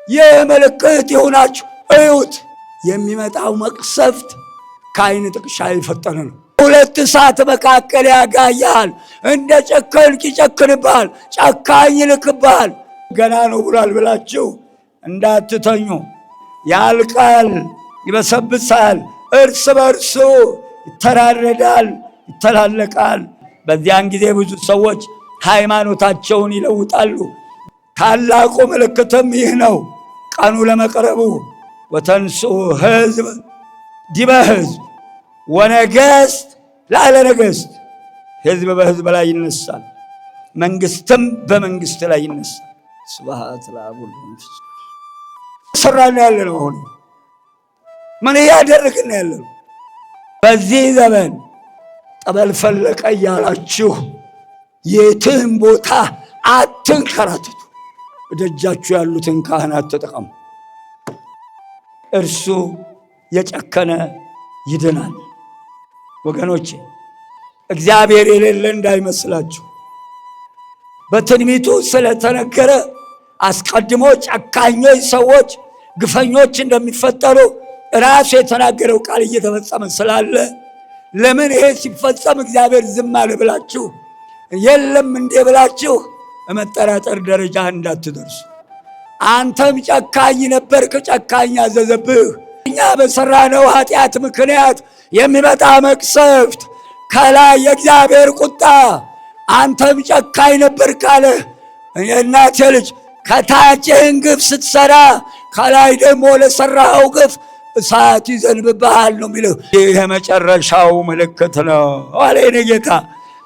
የምልክት ይሁናችሁ። እዩት። የሚመጣው መቅሰፍት ከዓይን ጥቅሻ የፈጠነ ነው። ሁለት እሳት መካከል ያጋያል። እንደ ጨከንክ ይጨክንብሃል፣ ጨካኝ ይልክብሃል። ገና ነው ብሏል ብላችሁ እንዳትተኙ። ያልቃል፣ ይበሰብሳል፣ እርስ በርሱ ይተራረዳል፣ ይተላለቃል። በዚያን ጊዜ ብዙ ሰዎች ሃይማኖታቸውን ይለውጣሉ። ታላቁ ምልክትም ይህ ነው፣ ቀኑ ለመቅረቡ። ወተንሥኡ ሕዝብ ዲበ ሕዝብ ወነገሥት ላዕለ ነገሥት። ሕዝብ በሕዝብ ላይ ይነሳል፣ መንግሥትም በመንግሥት ላይ ይነሳል። ስብሐት ለአብ ወወልድ ወመንፈስ ቅዱስ። ሰራን ያለ ነው። አሁን ምን እያደረግን ያለ ነው? በዚህ ዘመን ጠበል ፈለቀ እያላችሁ የትም ቦታ አትንከራተቱ። እደጃችሁ ያሉትን ካህናት ተጠቀሙ። እርሱ የጨከነ ይድናል። ወገኖቼ እግዚአብሔር የሌለ እንዳይመስላችሁ። በትንቢቱ ስለተነገረ አስቀድሞ ጨካኞች ሰዎች፣ ግፈኞች እንደሚፈጠሩ ራሱ የተናገረው ቃል እየተፈጸመ ስላለ ለምን ይሄ ሲፈጸም እግዚአብሔር ዝም አለ ብላችሁ የለም እንዴ ብላችሁ መጠራጠር ደረጃ እንዳትደርሱ። አንተም ጨካኝ ነበርክ፣ ጨካኝ አዘዘብህ። እኛ በሰራነው ኃጢአት ምክንያት የሚመጣ መቅሰፍት ከላይ የእግዚአብሔር ቁጣ። አንተም ጨካኝ ነበርክ አለ። የእናቴ ልጅ ከታች ይህን ግፍ ስትሰራ ከላይ ደግሞ ለሰራኸው ግፍ እሳት ይዘንብብሃል ነው የሚለው። ይህ የመጨረሻው ምልክት ነው አለ የኔ ጌታ።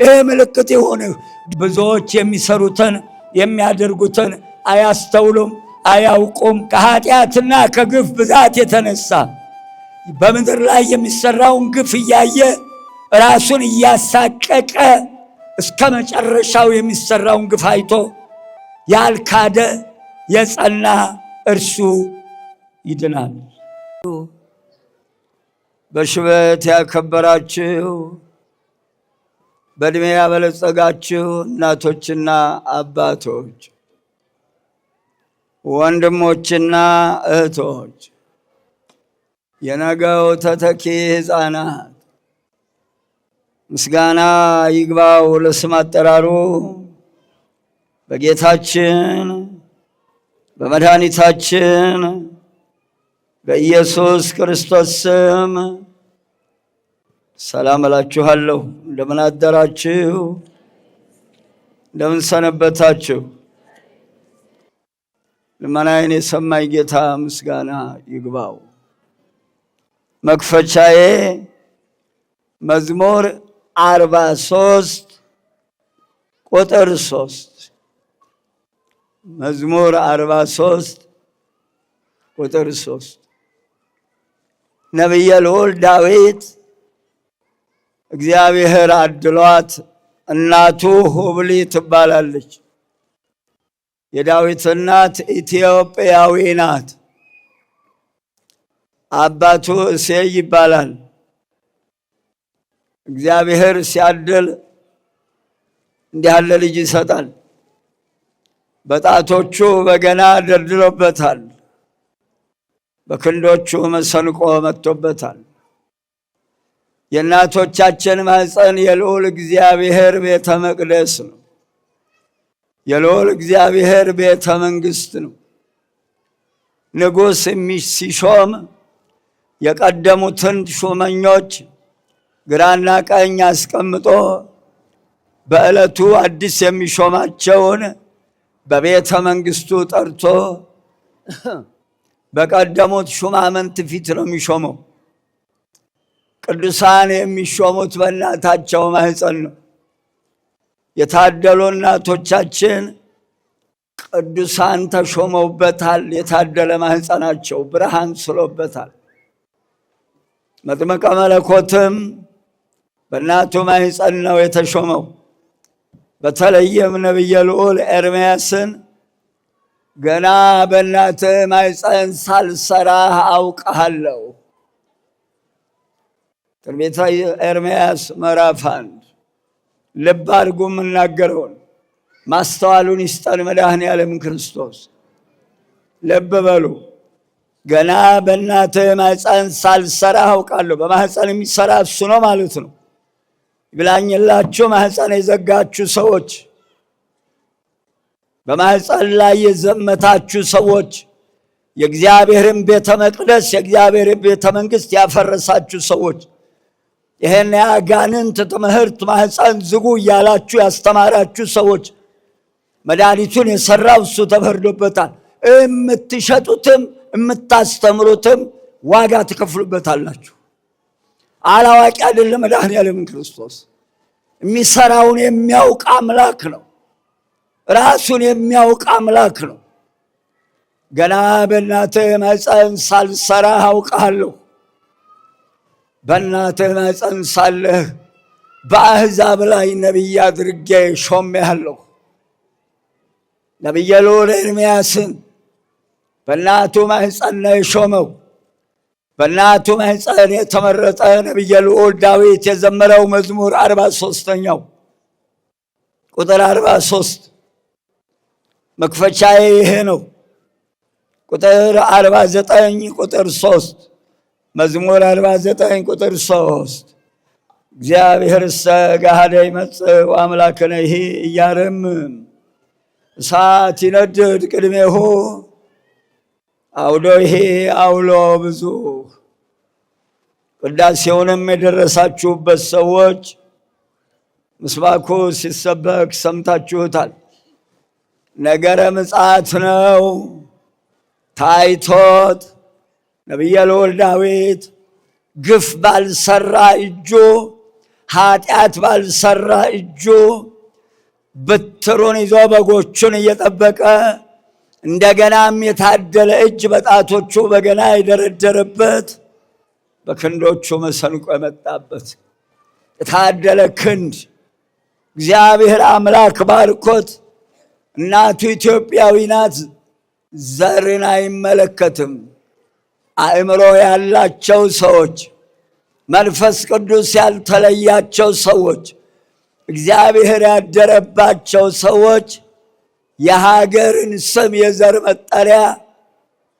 ይህ ምልክት የሆነው ብዙዎች የሚሰሩትን የሚያደርጉትን አያስተውሉም፣ አያውቁም። ከኃጢአትና ከግፍ ብዛት የተነሳ በምድር ላይ የሚሰራውን ግፍ እያየ ራሱን እያሳቀቀ እስከ መጨረሻው የሚሰራውን ግፍ አይቶ ያልካደ የጸና እርሱ ይድናል። በሽበት ያከበራችሁ በዕድሜ ያበለጸጋችሁ እናቶችና አባቶች፣ ወንድሞችና እህቶች፣ የነገው ተተኪ ሕፃናት ምስጋና ይግባው ለስም አጠራሩ በጌታችን በመድኃኒታችን በኢየሱስ ክርስቶስ ስም ሰላም እላችኋለሁ። እንደምን አደራችሁ? እንደምን ሰነበታችሁ? ልመናዬን የሰማኝ ጌታ ምስጋና ይግባው። መክፈቻዬ መዝሙር 43 ቁጥር 3 መዝሙር 43 ቁጥር 3 ነቢየ ልዑል ዳዊት እግዚአብሔር አድሏት እናቱ ሁብሊ ትባላለች። የዳዊት እናት ኢትዮጵያዊ ናት። አባቱ እሴይ ይባላል። እግዚአብሔር ሲያድል እንዲህ ያለ ልጅ ይሰጣል። በጣቶቹ በገና ደርድሮበታል፣ በክንዶቹ መሰንቆ መጥቶበታል። የእናቶቻችን ማኅፀን የልዑል እግዚአብሔር ቤተ መቅደስ ነው። የልዑል እግዚአብሔር ቤተ መንግሥት ነው። ንጉሥ ሲሾም የቀደሙትን ሹመኞች ግራና ቀኝ አስቀምጦ በዕለቱ አዲስ የሚሾማቸውን በቤተ መንግሥቱ ጠርቶ በቀደሙት ሹማምንት ፊት ነው የሚሾመው። ቅዱሳን የሚሾሙት በእናታቸው ማኅፀን ነው። የታደሉ እናቶቻችን ቅዱሳን ተሾመውበታል። የታደለ ማኅፀናቸው ብርሃን ስሎበታል። መጥምቀ መለኮትም በእናቱ ማኅፀን ነው የተሾመው። በተለይም ነቢየ ልዑል ኤርምያስን ገና በእናትህ ማኅፀን ሳልሰራህ አውቅሃለሁ። ትንቢተ ኤርምያስ ምዕራፍ 1 ልብ አድርጉ የምናገረውን፣ ማስተዋሉን ይስጠን መድኃኔዓለም ክርስቶስ። ልብ በሉ። ገና በእናትህ ማህፀን ሳልሰራ አውቃለሁ። በማህፀን የሚሰራ እሱ ነው ማለት ነው። ይብላኝላችሁ ማህፀን የዘጋችሁ ሰዎች፣ በማህፀን ላይ የዘመታችሁ ሰዎች፣ የእግዚአብሔርን ቤተ መቅደስ የእግዚአብሔርን ቤተ መንግሥት ያፈረሳችሁ ሰዎች፣ ይሄን የአጋንንት ትምህርት ማህፀን ዝጉ እያላችሁ ያስተማራችሁ ሰዎች፣ መድኃኒቱን የሰራው እሱ ተፈርዶበታል። የምትሸጡትም የምታስተምሩትም ዋጋ ትከፍሉበታላችሁ። አላዋቂ አይደለም መድኃኔዓለም ክርስቶስ። የሚሰራውን የሚያውቅ አምላክ ነው። ራሱን የሚያውቅ አምላክ ነው። ገና በእናትህ ማህፀን ሳልሰራ አውቃለሁ። በእናትህ ማህፀን ሳለህ በአሕዛብ ላይ ነቢይ አድርጌ ሾሜሃለሁ። ነቢየ ልዑል ኤርምያስን በእናቱ ማህፀን ነው የሾመው። በእናቱ ማህፀን የተመረጠ ነቢየ ልዑል ዳዊት የዘመረው መዝሙር 43ኛው ቁጥር 43 መክፈቻዬ ይሄ ነው። ቁጥር 49 ቁጥር 3 መዝሙር 49 ቁጥር 3 እግዚአብሔር ገሃደ ይመጽእ ወአምላክነሂ ኢያረምም እሳት ይነድድ ቅድሜሁ አውዶሂ አውሎ ብዙ። ቅዳሴውንም የደረሳችሁበት ሰዎች ምስባኩ ሲሰበክ ሰምታችሁታል። ነገረ ምጽአት ነው። ታይቶት ነቢየ ልዑል ዳዊት ግፍ ባልሰራ እጁ ኃጢአት ባልሰራ እጁ በትሩን ይዞ በጎቹን እየጠበቀ እንደገናም የታደለ እጅ በጣቶቹ በገና የደረደረበት በክንዶቹ መሰንቆ የመጣበት የታደለ ክንድ እግዚአብሔር አምላክ ባርኮት። እናቱ ኢትዮጵያዊ ናት። ዘርን አይመለከትም። አእምሮ ያላቸው ሰዎች፣ መንፈስ ቅዱስ ያልተለያቸው ሰዎች፣ እግዚአብሔር ያደረባቸው ሰዎች የሀገርን ስም የዘር መጠሪያ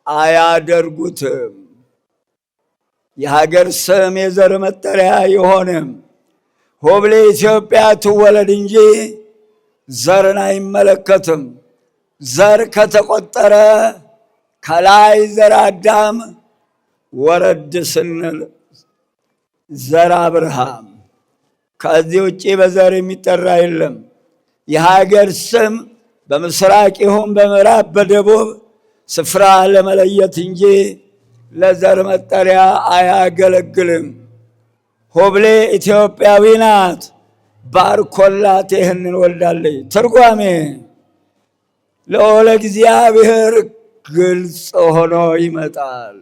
አያደርጉትም። የሀገር ስም የዘር መጠሪያ አይሆንም። ሆብሌ ኢትዮጵያ ትወለድ እንጂ ዘርን አይመለከትም። ዘር ከተቆጠረ ከላይ ዘር አዳም፣ ወረድ ስንል ዘር አብርሃም። ከዚህ ውጭ በዘር የሚጠራ የለም። የሀገር ስም በምስራቅ ይሁን በምዕራብ በደቡብ ስፍራ ለመለየት እንጂ ለዘር መጠሪያ አያገለግልም። ሆብሌ ኢትዮጵያዊ ናት። ባርኮላት ይህንን ወልዳለች። ትርጓሜ ልዑለ እግዚአብሔር ግልጽ ሆኖ ይመጣል።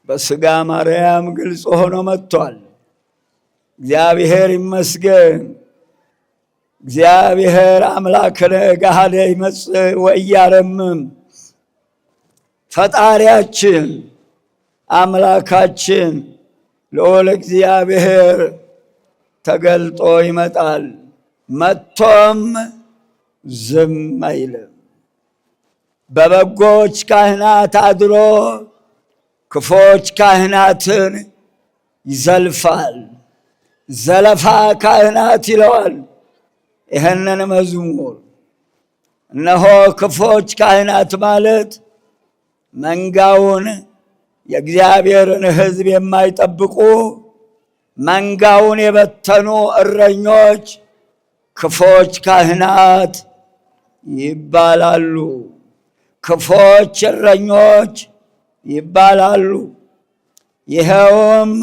በሥጋ ማርያም ግልጽ ሆኖ መጥቷል። እግዚአብሔር ይመስገን። እግዚአብሔር አምላክነ ገሃደ ይመጽእ ወኢያረምም። ፈጣሪያችን አምላካችን ልዑል እግዚአብሔር ተገልጦ ይመጣል። መጥቶም ዝም አይልም። በበጎች ካህናት አድሮ ክፎች ካህናትን ይዘልፋል። ዘለፋ ካህናት ይለዋል ይህንን መዝሙር። እነሆ ክፎች ካህናት ማለት መንጋውን የእግዚአብሔርን ሕዝብ የማይጠብቁ መንጋውን የበተኑ እረኞች ክፎች ካህናት ይባላሉ። ክፎች እረኞች ይባላሉ። ይኸውም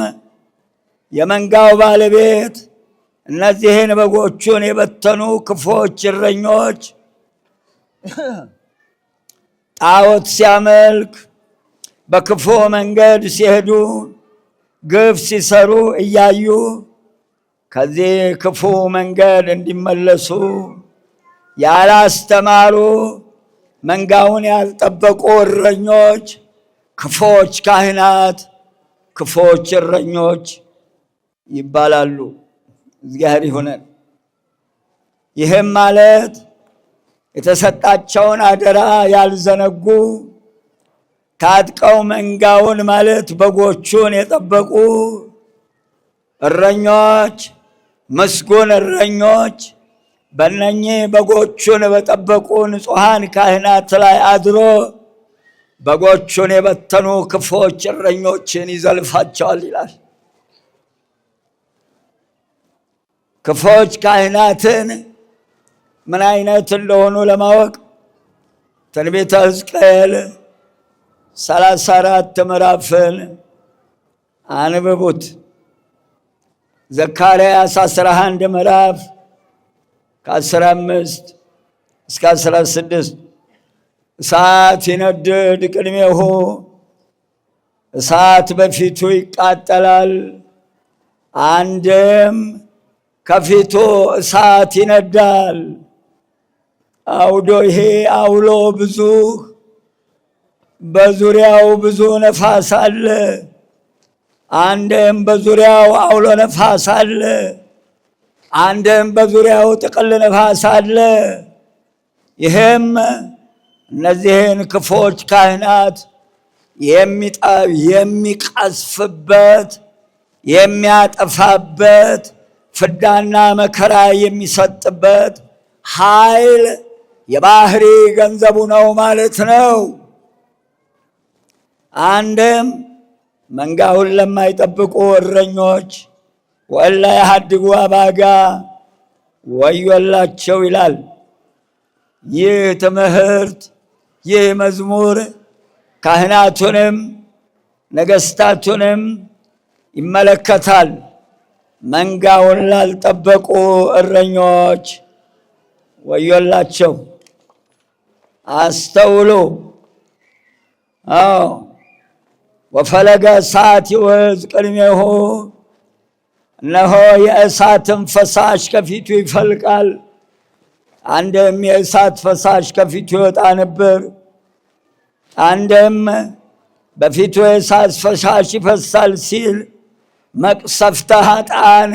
የመንጋው ባለቤት እነዚህን በጎቹን የበተኑ ክፎች እረኞች ጣዖት ሲያመልክ፣ በክፉ መንገድ ሲሄዱ፣ ግፍ ሲሰሩ እያዩ ከዚህ ክፉ መንገድ እንዲመለሱ ያላስተማሩ መንጋውን ያልጠበቁ እረኞች ክፎች ካህናት፣ ክፎች እረኞች ይባላሉ። እግዚአብሔር ይሁነን። ይህም ማለት የተሰጣቸውን አደራ ያልዘነጉ ታጥቀው መንጋውን ማለት በጎቹን የጠበቁ እረኞች፣ ምስጉን እረኞች በእነኚህ በጎቹን በጠበቁ ንጹሐን ካህናት ላይ አድሮ በጎቹን የበተኑ ክፎች እረኞችን ይዘልፋቸዋል ይላል። ክፎች ካህናትን ምን አይነት እንደሆኑ ለማወቅ ትንቢተ ሕዝቅኤል 34 ምዕራፍን አንብቡት። ዘካርያስ 11 ምዕራፍ ከ15 እስከ 16 እሳት ይነድድ ቅድሜሁ፣ እሳት በፊቱ ይቃጠላል፣ አንድም ከፊቱ እሳት ይነዳል። አውዶ ይሄ አውሎ ብዙ፣ በዙሪያው ብዙ ነፋስ አለ። አንድም በዙሪያው አውሎ ነፋስ አለ፣ አንድም በዙሪያው ጥቅል ነፋስ አለ። ይህም እነዚህን ክፎች ካህናት የሚቀስፍበት የሚያጠፋበት ፍዳና መከራ የሚሰጥበት ኃይል የባህሪ ገንዘቡ ነው ማለት ነው። አንድም መንጋውን ለማይጠብቁ እረኞች ወላ ያሃድጉ አባጋ ወዮላቸው ይላል። ይህ ትምህርት ይህ መዝሙር ካህናቱንም ነገሥታቱንም ይመለከታል። መንጋውን ላልጠበቁ እረኞች ወዮላቸው። አስተውሉ። ወፈለገ እሳት ይወዝ ቅድሜሁ፣ እነሆ የእሳትን ፈሳሽ ከፊቱ ይፈልቃል። አንድም የእሳት ፈሳሽ ከፊቱ ይወጣ ነበር፣ አንድም በፊቱ የእሳት ፈሳሽ ይፈሳል ሲል መቅሰፍተ ኃጥአን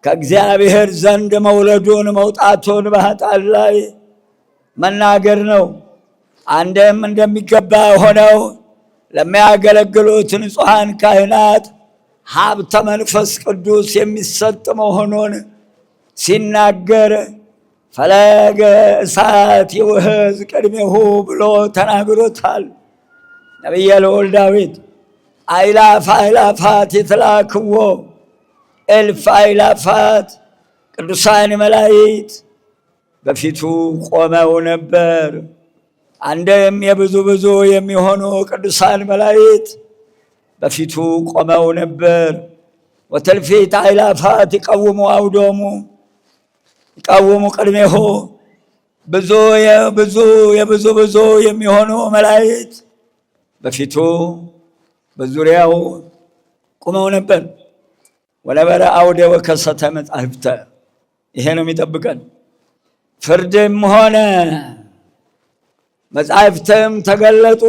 ከእግዚአብሔር ዘንድ መውለዱን መውጣቱን በኃጥአን ላይ መናገር ነው። አንድም እንደሚገባ ሆነው ለሚያገለግሉት ንጹሐን ካህናት ሀብተ መንፈስ ቅዱስ የሚሰጥ መሆኑን ሲናገር ፈለገ እሳት ይውህዝ ቅድሜሁ ብሎ ተናግሮታል። ነቢየ ልዑል ዳዊት አእላፍ አእላፋት የተላክዎ እልፍ አእላፋት ቅዱሳን መላእክት በፊቱ ቆመው ነበር። አንድም የብዙ ብዙ የሚሆኑ ቅዱሳን መላእክት በፊቱ ቆመው ነበር። ወተልፊት አእላፋት ይቀውሙ አውዶሙ ይቃወሙ ቅድሜሁ፣ ብዙ የብዙ የሚሆኑ መላእክት በፊቱ በዙሪያው ቆመው ነበር። ወነበረ አውደ ወከሰተ መጻሕፍተ፣ ይሄ ነው የሚጠብቀን። ፍርድም ሆነ መጻሕፍትም ተገለጡ።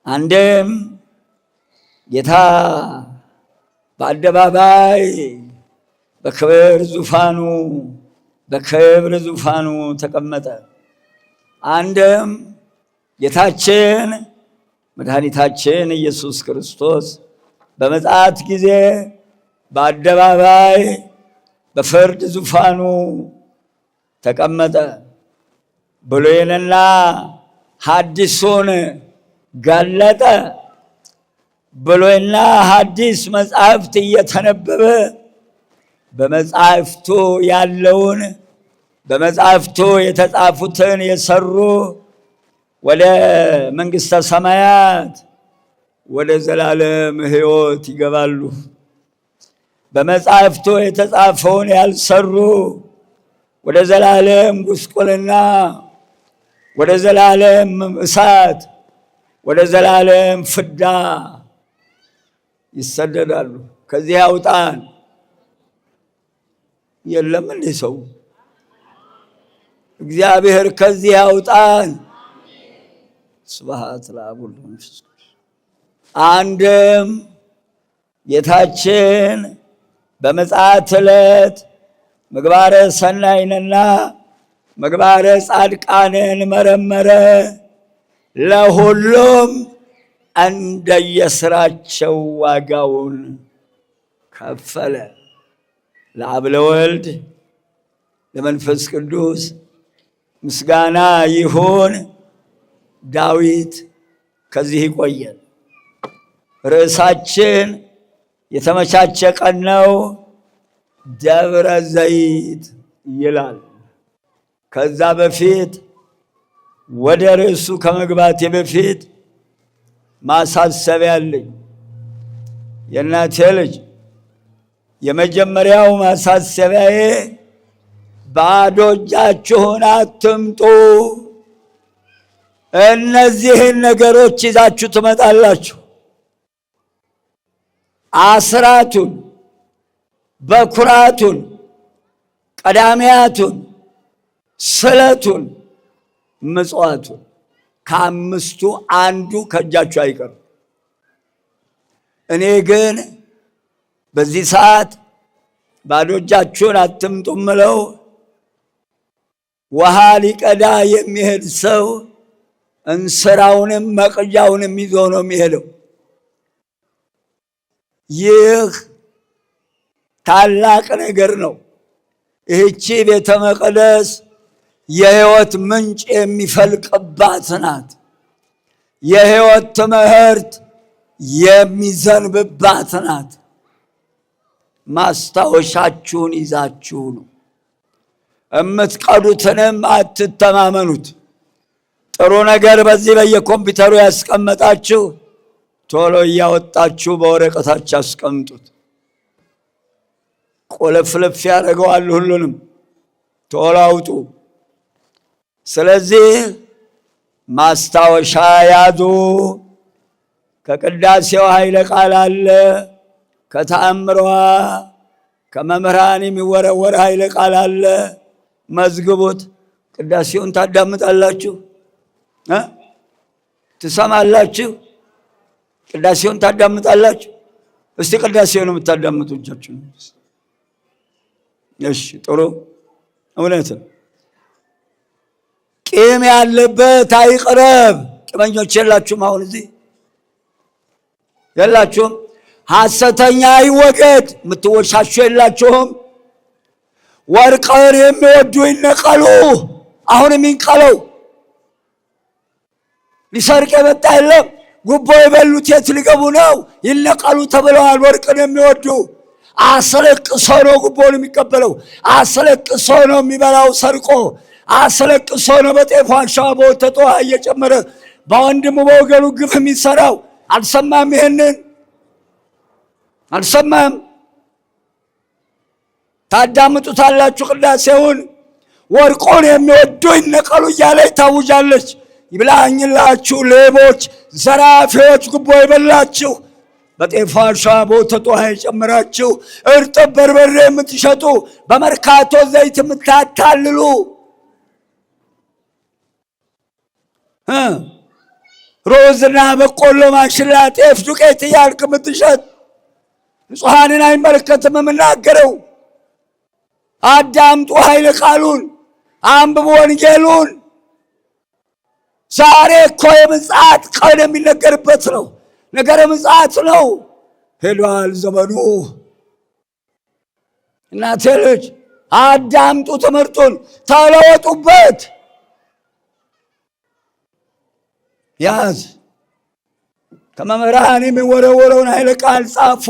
አንድም ጌታ በአደባባይ በክብር ዙፋኑ ተቀመጠ። አንድም ጌታችን መድኃኒታችን ኢየሱስ ክርስቶስ በምጽአት ጊዜ በአደባባይ በፍርድ ዙፋኑ ተቀመጠ። ብሉይንና ሐዲሱን ገለጠ። ብሉይና ሐዲስ መጻሕፍት እየተነበበ በመጻሕፍቱ ያለውን በመጻሕፍቱ የተጻፉትን የሰሩ ወደ መንግሥተ ሰማያት ወደ ዘላለም ሕይወት ይገባሉ። በመጻሕፍቱ የተጻፈውን ያልሰሩ ወደ ዘላለም ጉስቁልና፣ ወደ ዘላለም እሳት፣ ወደ ዘላለም ፍዳ ይሰደዳሉ። ከዚህ አውጣን። የለም እንዴ ሰው? እግዚአብሔር ከዚህ አውጣን። ስብሐት ለአብ ወወልድ ወመንፈስ ቅዱስ። አንድም ጌታችን በምጽአት ዕለት ምግባረ ሰናይንና ምግባረ ጻድቃንን መረመረ፣ ለሁሉም እንደየስራቸው ዋጋውን ከፈለ። ለአብ ለወልድ ለመንፈስ ቅዱስ ምስጋና ይሁን። ዳዊት ከዚህ ይቆየን። ርዕሳችን የተመቻቸ ቀን ነው፣ ደብረ ዘይት ይላል። ከዛ በፊት ወደ ርዕሱ ከመግባቴ በፊት ማሳሰቢያ አለኝ። የእናቴ ልጅ የመጀመሪያው ማሳሰቢያዬ ባዶ እጃችሁን አትምጡ። እነዚህን ነገሮች ይዛችሁ ትመጣላችሁ። አስራቱን፣ በኩራቱን፣ ቀዳሚያቱን፣ ስለቱን፣ ምጽዋቱን ከአምስቱ አንዱ ከእጃችሁ አይቀርም። እኔ ግን በዚህ ሰዓት ባዶ እጃችሁን አትምጡ ምለው ውሃ ሊቀዳ የሚሄድ ሰው እንስራውንም መቅጃውንም ይዞ ነው የሚሄደው። ይህ ታላቅ ነገር ነው። ይህቺ ቤተ መቅደስ የሕይወት ምንጭ የሚፈልቅባት ናት። የሕይወት ትምህርት የሚዘንብባት ናት። ማስታወሻችሁን ይዛችሁ ነው እምትቀዱትንም አትተማመኑት። ጥሩ ነገር በዚህ በየኮምፒውተሩ ያስቀመጣችሁ ቶሎ እያወጣችሁ በወረቀታችሁ አስቀምጡት። ቆለፍለፍ ያደርገዋል ሁሉንም፣ ቶሎ አውጡ። ስለዚህ ማስታወሻ ያዙ። ከቅዳሴው ኃይለ ቃል አለ፣ ከተአምሯ ከመምህራን የሚወረወር ኃይለ ቃል አለ። መዝግቡት። ቅዳሴውን ታዳምጣላችሁ፣ ትሰማላችሁ። ቅዳሴውን ታዳምጣላችሁ። እስቲ ቅዳሴውን የምታዳምጡ እጃችሁ። እሺ፣ ጥሩ፣ እውነት ነው። ቂም ያለበት አይቅረብ። ቂመኞች የላችሁም? አሁን እዚህ የላችሁም? ሐሰተኛ አይወገድ። የምትወሻሹ የላችሁም? ወርቅን የሚወዱ ይነቀሉ። አሁን የሚንቀለው ሊሰርቅ የመጣ የለም። ጉቦ የበሉት የት ሊገቡ ነው? ይነቀሉ ተብለዋል። ወርቅን የሚወዱ አስለቅሶ ነው ጉቦን የሚቀበለው። አስለቅሶ ነው የሚበላው ሰርቆ። አስለቅሶ ነው በጤፍ ዋሻ በወተት ውሃ እየጨመረ በወንድሙ በወገኑ ግፍ የሚሰራው። አልሰማም? ይሄንን አልሰማም? ታዳምጡታላችሁ ቅዳሴውን። ወርቁን የሚወዱ ይነቀሉ እያለ ታውጃለች። ይብላኝላችሁ ሌቦች፣ ዘራፊዎች፣ ጉቦ የበላችሁ በጤፍ ዋሻ በወተት ውሃ የጨመራችሁ እርጥብ በርበሬ የምትሸጡ በመርካቶ ዘይት የምታታልሉ ሮዝና በቆሎ ማሽላ ጤፍ ዱቄት እያልክ የምትሸጥ ንጹሐንን አይመለከትም የምናገረው። አዳምጡ ኃይለ ቃሉን፣ አንብቡ ወንጌሉን። ዛሬ እኮ የምጽአት ቀን የሚነገርበት ነው። ነገረ ምጽአት ነው። ሄዷል ዘመኑ። እናቴ ልጅ አዳምጡ፣ ትምህርቱን ተለወጡበት። ያዝ። ከመምህራን የሚወረወረውን ኃይለ ቃል ጻፉ።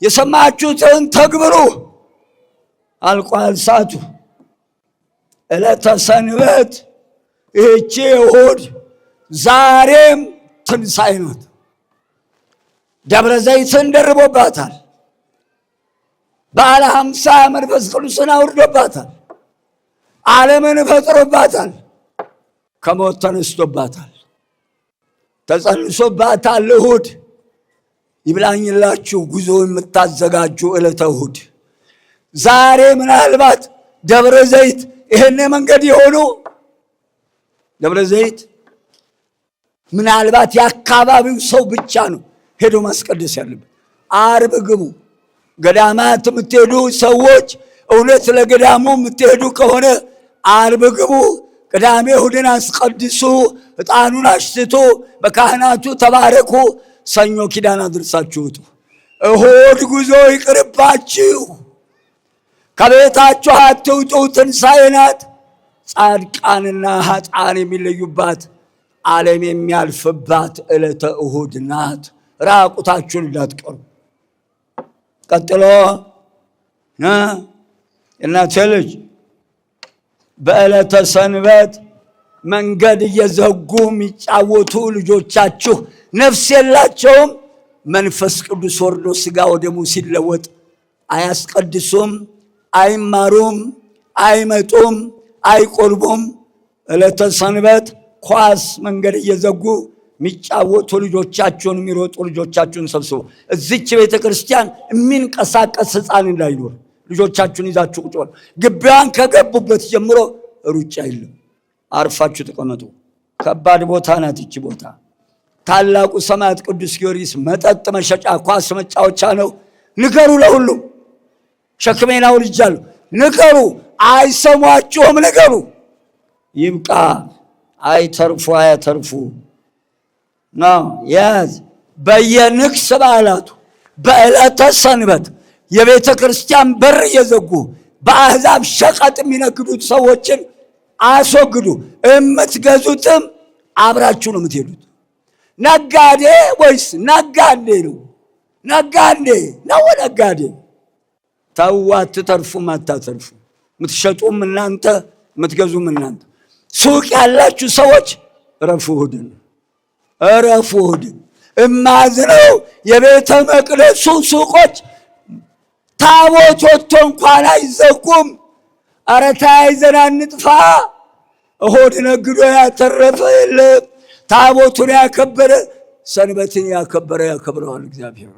የሰማችሁትን ተግብሩ። አልቋል ሰዓቱ። ዕለተ ሰንበት ይህቺ እሑድ ዛሬም ትንሣኤ ናት። ደብረ ዘይትን ደርቦባታል። በዓለ ሃምሳ መንፈስ ቅዱስን አውርዶባታል። ዓለምን ፈጥሮባታል። ከሞት ተነስቶባታል። ተጸንሶባታል። እሑድ ይብላኝላችሁ ጉዞ የምታዘጋጁ ዕለተ እሑድ ዛሬ ምናልባት ደብረ ዘይት ይሄን መንገድ የሆኑ ደብረ ዘይት ምናልባት የአካባቢው ሰው ብቻ ነው ሄዶ ማስቀደስ ያለበት። ዓርብ ግቡ። ገዳማት የምትሄዱ ሰዎች እውነት ለገዳሙ የምትሄዱ ከሆነ ዓርብ ግቡ፣ ቅዳሜ እሑድን አስቀድሱ፣ ዕጣኑን አሽትቱ፣ በካህናቱ ተባረኩ፣ ሰኞ ኪዳን አድርሳችሁ ውጡ። እሁድ ጉዞ ይቅርባችሁ፣ ከቤታችሁ አትውጡ። ትንሣኤ ናት። ጻድቃንና ኃጥአን የሚለዩባት ዓለም የሚያልፍባት ዕለተ እሁድ ናት። ራቁታችሁን እንዳትቀሩ። ቀጥሎ እናቴ ልጅ በዕለተ ሰንበት መንገድ እየዘጉ የሚጫወቱ ልጆቻችሁ ነፍስ የላቸውም። መንፈስ ቅዱስ ወርዶ ሥጋ ወደሙ ሲለወጥ አያስቀድሱም፣ አይማሩም፣ አይመጡም፣ አይቆርቡም። ዕለተ ሰንበት ኳስ መንገድ እየዘጉ የሚጫወቱ ልጆቻችሁን የሚሮጡ ልጆቻችሁን ሰብስቡ። እዚች ቤተ ክርስቲያን የሚንቀሳቀስ ሕፃን እንዳይኖር ልጆቻችሁን ይዛችሁ ቁጭ በሉ። ግቢዋን ከገቡበት ጀምሮ ሩጫ የለም። አርፋችሁ ተቀመጡ። ከባድ ቦታ ናት ይቺ ቦታ። ታላቁ ሰማዕት ቅዱስ ጊዮርጊስ መጠጥ መሸጫ፣ ኳስ መጫወቻ ነው። ንገሩ፣ ለሁሉም ሸክሜን አውርጃለሁ ንገሩ። አይሰሟችሁም፣ ንገሩ። ይብቃ። አይተርፉ አያተርፉ ነው። ያዝ በየንግስ በዓላቱ በዕለተ ሰንበት የቤተ ክርስቲያን በር እየዘጉ በአሕዛብ ሸቀጥ የሚነግዱት ሰዎችን አስወግዱ። የምትገዙትም አብራችሁ ነው የምትሄዱት። ነጋዴ ወይስ ነጋዴ ነው? ነጋዴ ነው ነጋዴ። ተው፣ አትተርፉም፣ አታተርፉ። የምትሸጡም እናንተ፣ የምትገዙም እናንተ። ሱቅ ያላችሁ ሰዎች እረፉ እሑድን፣ እረፉ እሑድን። እማዝነው የቤተ መቅደሱ ሱቆች ታቦት ወጥቶ እንኳን አይዘጉም። ኧረ ተያይዘን አንጥፋ። እሑድ ነግዶ ያተረፈ የለም። ታቦቱን ያከበረ ሰንበትን ያከበረ ያከብረዋል እግዚአብሔር።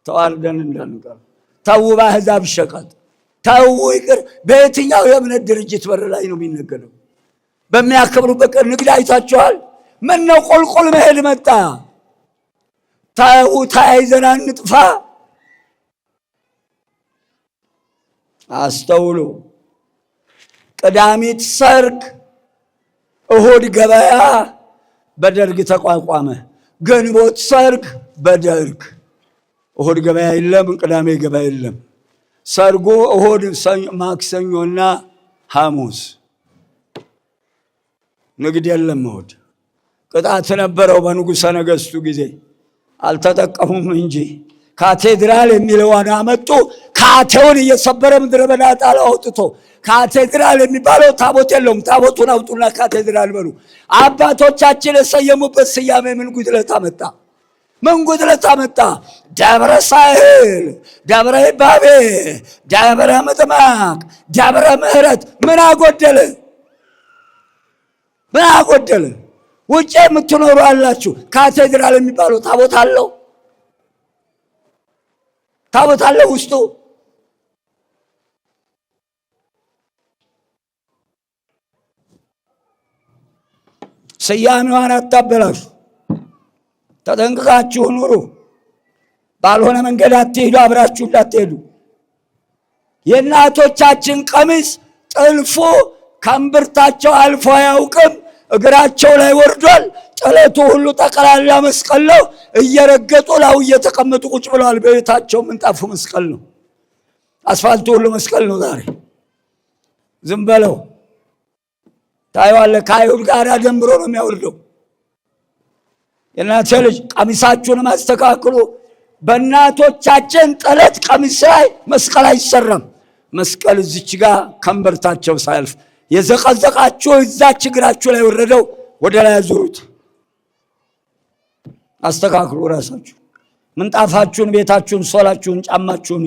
ተዋርደን እንዳንቀር። ተው፣ በአሕዛብ ሸቀጥ ተው፣ ይቅር። በየትኛው የእምነት ድርጅት በር ላይ ነው የሚነገረው? በሚያከብሩበት ቀን ንግድ አይታችኋል? ምን ነው ቆልቆል መሄድ መጣ? ተው፣ ተያይዘን አንጥፋ። አስተውሉ። ቅዳሚት ሰርግ፣ እሁድ ገበያ በደርግ ተቋቋመ። ግንቦት ሰርግ በደርግ። እሁድ ገበያ የለም፣ ቅዳሜ ገበያ የለም። ሰርጉ እሁድ፣ ማክሰኞና ሐሙስ። ንግድ የለም እሁድ። ቅጣት ነበረው በንጉሠ ነገሥቱ ጊዜ፣ አልተጠቀሙም እንጂ። ካቴድራል የሚለውን አመጡ። ካቴውን እየሰበረ ምድረ በዳ ጣለው አውጥቶ። ካቴድራል የሚባለው ታቦት የለውም። ታቦቱን አውጡና ካቴድራል በሉ። አባቶቻችን የሰየሙበት ስያሜ ምን ጉድለት አመጣ? ምን ጉድለት አመጣ? ደብረ ሳህል፣ ደብረ ይባቤ፣ ደብረ ምጥማቅ፣ ደብረ ምሕረት ምን አጎደለ? ምን አጎደለ? ውጭ የምትኖሩ አላችሁ። ካቴድራል የሚባለው ታቦት አለው? ታቦት አለው ውስጡ? ስያሜዋን አታበላሹ። ተጠንቅቃችሁ ኑሩ። ባልሆነ መንገድ አትሄዱ። አብራችሁ እንዳትሄዱ። የእናቶቻችን ቀሚስ ጥልፉ ከእምብርታቸው አልፎ አያውቅም። እግራቸው ላይ ወርዷል። ጥለቱ ሁሉ ጠቅላላ መስቀል ነው። እየረገጡ ላው እየተቀመጡ ቁጭ ብለዋል። በቤታቸው ምንጣፉ መስቀል ነው። አስፋልቱ ሁሉ መስቀል ነው። ዛሬ ዝም በለው ታየዋለህ። ከአይሁድ ጋር ደንብሮ ነው የሚያወርደው። የእናቴ ልጅ ቀሚሳችሁንም አስተካክሉ። በእናቶቻችን ጥለት ቀሚስ ላይ መስቀል አይሰራም። መስቀል እዚች ጋር ከእምብርታቸው ሳያልፍ የዘቀዘቃችሁ እዛች እግራችሁ ላይ ወረደው ወደ ላይ አዙሩት። አስተካክሉ ራሳችሁ። ምንጣፋችሁን፣ ቤታችሁን፣ ሶላችሁን፣ ጫማችሁን።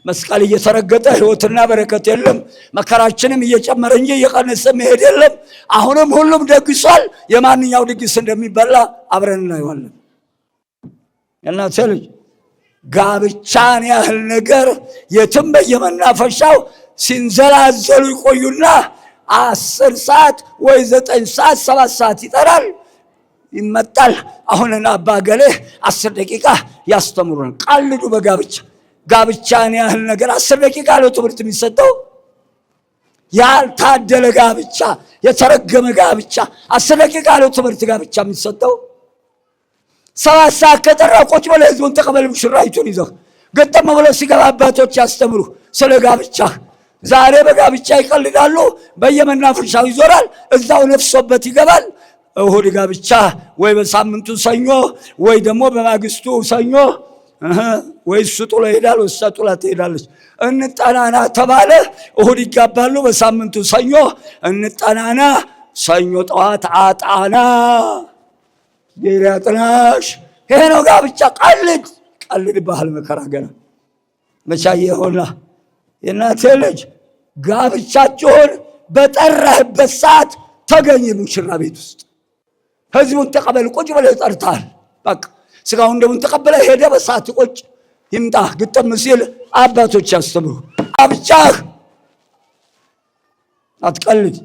መስቀል እየተረገጠ ሕይወትና በረከት የለም። መከራችንም እየጨመረ እንጂ እየቀነሰ መሄድ የለም። አሁንም ሁሉም ደግሷል። የማንኛው ድግስ እንደሚበላ አብረን እናየዋለን። እናቴ ልጅ ጋብቻን ያህል ነገር የትም በየመናፈሻው ሲንዘላዘሉ ይቆዩና 10 ሰዓት ወይ 9 ሰዓት 7 ሰዓት ይጠራል፣ ይመጣል። አሁንን አባ ገሌ 10 ደቂቃ ያስተምሩን። ቀልዱ በጋብቻ። ጋብቻን ያህል ነገር 10 ደቂቃ ነው ትምህርት የሚሰጠው። ያልታደለ ጋብቻ፣ የተረገመ ጋብቻ 10 ደቂቃ ነው ትምህርት ጋብቻ የሚሰጠው። 7 ሰዓት ከጠራ ቁጭ ብለህ ህዝቡን ተቀበል ሙሽራይቱን ይዘህ ገጠመ ብለው ሲገባ አባቶች ያስተምሩ ስለ ጋብቻ። ዛሬ በጋብቻ ይቀልዳሉ። በየመናፈሻው ይዞራል፣ እዛው ነፍሶበት ይገባል። እሁድ ጋብቻ ወይ በሳምንቱ ሰኞ ወይ ደግሞ በማግስቱ ሰኞ ወይ እሱ ጥሎ ይሄዳል፣ እሷ ጥላ ትሄዳለች። እንጠናና ተባለ፣ እሁድ ይጋባሉ። በሳምንቱ ሰኞ እንጠናና፣ ሰኞ ጠዋት አጣና ጌሪያጥናሽ። ይሄ ነው ጋብቻ። ቀልድ ባህል መከራ ገና መቻዬ ሆና የእናቴ ልጅ ጋብቻችሁን በጠራህበት ሰዓት ተገኝ ሙሽራ ቤት ውስጥ ህዝቡን ተቀበል። ቁጭ ብለህ ጠርተሃል። በቃ ስጋውን እንደምን ተቀበለ ሄደ። በሰዓት ቁጭ ይምጣ ግጥም ሲል አባቶች ያስተምሩ። ጋብቻህ አትቀልድ።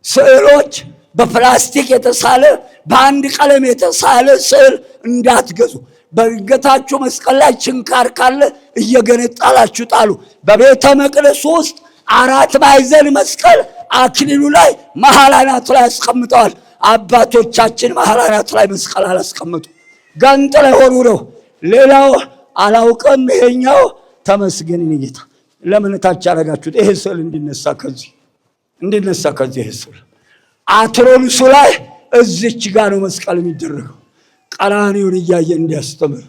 ስዕሎች በፕላስቲክ የተሳለ በአንድ ቀለም የተሳለ ስዕል እንዳትገዙ። በእንገታችሁ መስቀል ላይ ችንካር ካለ እየገነጣላችሁ ጣሉ። በቤተ መቅደስ ውስጥ 4 ማዕዘን መስቀል አክሊሉ ላይ መሃል አናቱ ላይ አስቀምጠዋል። አባቶቻችን መሃል አናቱ ላይ መስቀል አላስቀምጡ፣ ገንጥለው ሆኑ ነው። ሌላው አላውቅም። ይሄኛው ተመስገን ጌታ ለምን ታች ያረጋችሁት? ይሄ ስዕል እንዲነሳ ከዚህ ይሄ ስዕል አትሮንሱ ላይ እዚች ጋር ነው መስቀል የሚደረገው። ቀራንዮን እያየ እንዲያስተምር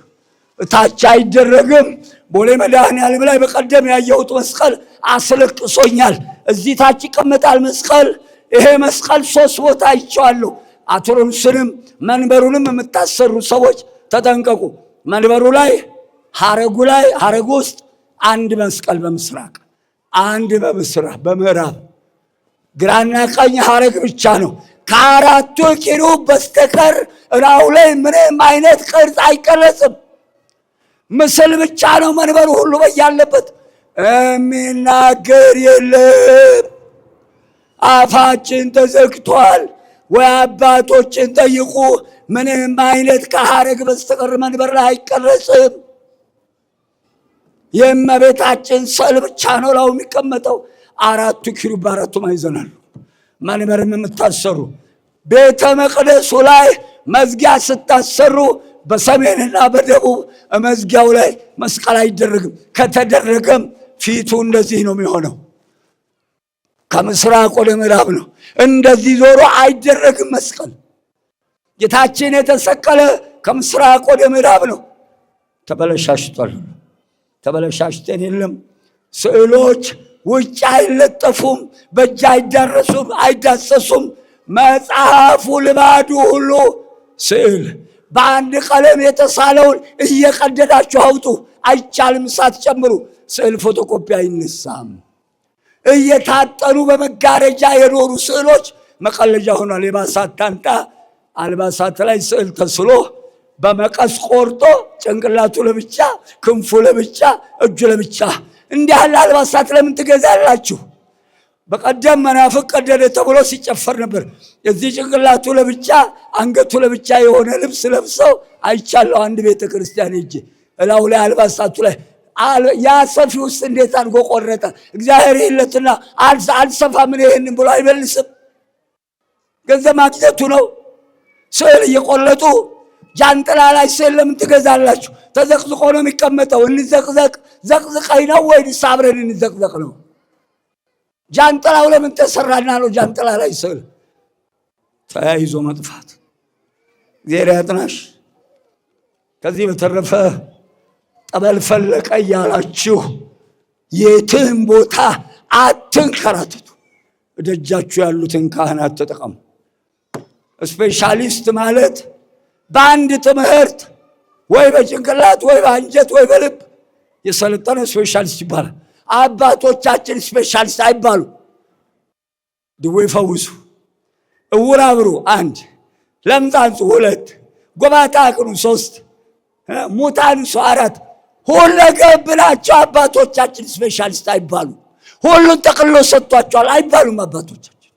ታች አይደረግም። ቦሌ መድኃኔዓለም ላይ በቀደም ያየሁት መስቀል አስለቅሶኛል። እዚህ ታች ይቀመጣል መስቀል። ይሄ መስቀል 3 ቦታ አይቼዋለሁ። አትሮንሱንም መንበሩንም የምታሰሩ ሰዎች ተጠንቀቁ። መንበሩ ላይ ሐረጉ ውስጥ 1 መስቀል በምስራቅ፣ 1 በምዕራብ፣ ግራና ቀኝ ሐረግ ብቻ ነው። ከ4ቱ ኪሩብ በስተቀር ራው ላይ ምንም አይነት ቅርጽ አይቀረጽም። ምስል ብቻ ነው መንበሩ ሁሉ በያለበት። የሚናገር የለም። አፋችን ተዘግቷል። ወይ አባቶችን ጠይቁ። ምንም አይነት ከሐረግ በስተቀር መንበር ላይ አይቀረጽም። የእመቤታችን ስዕል ብቻ ነው ላው የሚቀመጠው። 4ቱ ኪሩብ በ4ቱ ማዕዘን አሉ። መንበርም የምታሰሩ ቤተ መቅደሱ ላይ መዝጊያ ስታሰሩ በሰሜንና በደቡብ መዝጊያው ላይ መስቀል አይደረግም። ከተደረገም ፊቱ እንደዚህ ነው የሚሆነው። ከምስራቅ ወደ ምዕራብ ነው። እንደዚህ ዞሮ አይደረግም መስቀል። ጌታችን የተሰቀለ ከምስራቅ ወደ ምዕራብ ነው። ተበለሻሽተን የለም። ስዕሎች ውጭ አይለጠፉም፣ በእጅ አይዳረሱም፣ አይዳሰሱም። መጽሐፉ ልማዱ ሁሉ ስዕል በአንድ ቀለም የተሳለውን እየቀደዳችሁ አውጡ። አይቻልም ሳትጨምሩ። ስዕል ፎቶኮፒ አይነሳም። እየታጠኑ በመጋረጃ የኖሩ ስዕሎች መቀለጃ ሆኗል። የባሳት ታንጣ አልባሳት ላይ ስዕል ተስሎ በመቀስ ቆርጦ ጭንቅላቱ ለብቻ፣ ክንፉ ለብቻ፣ እጁ ለብቻ። እንዲህ ያለ አልባሳት ለምን ትገዛላችሁ? በቀደም መናፍቅ ቀደደ ተብሎ ሲጨፈር ነበር። የዚህ ጭንቅላቱ ለብቻ አንገቱ ለብቻ የሆነ ልብስ ለብሰው አይቻለሁ። አንድ ቤተ ክርስቲያን ሄጄ እላው ላይ አልባሳቱ ላይ ያ ሰፊ ውስጥ እንዴት አድርጎ ቆረጠ። እግዚአብሔር ይለትና አልሰፋ ምን ይሄንን ብሎ አይመልስም። ገንዘብ ማግኘቱ ነው። ስዕል እየቆለጡ ጃንጥላ ላይ ስዕል ለምን ትገዛላችሁ? ተዘቅዝቆ ነው የሚቀመጠው። እንዘቅዘቅ ዘቅዝቀኝ ነው ወይስ አብረን እንዘቅዘቅ ነው? ጃንጥላው ለምን ተሰራና ነው ጃንጥላ ላይ ስዕል? ተያይዞ መጥፋት። እግዚአብሔር ያጥናሽ። ከዚህ በተረፈ ጠበል ፈለቀ እያላችሁ የትም ቦታ አትንከራተቱ። እደጃችሁ ያሉትን ካህናት ተጠቀሙ። ስፔሻሊስት ማለት በአንድ ትምህርት ወይ በጭንቅላት ወይ በአንጀት ወይ በልብ የሰለጠነ ስፔሻሊስት ይባላል። አባቶቻችን ስፔሻሊስት አይባሉ። ድዌ ፈውሱ፣ እውር አብሩ 1፣ ለምጽ አንጹ 2፣ ጎባጣ አቅኑ 3፣ ሙት አንሱ 4። ሁለገብ ናቸው አባቶቻችን። ስፔሻሊስት አይባሉ። ሁሉን ጠቅልሎ ሰጥቷቸዋል አይባሉም። አባቶቻችን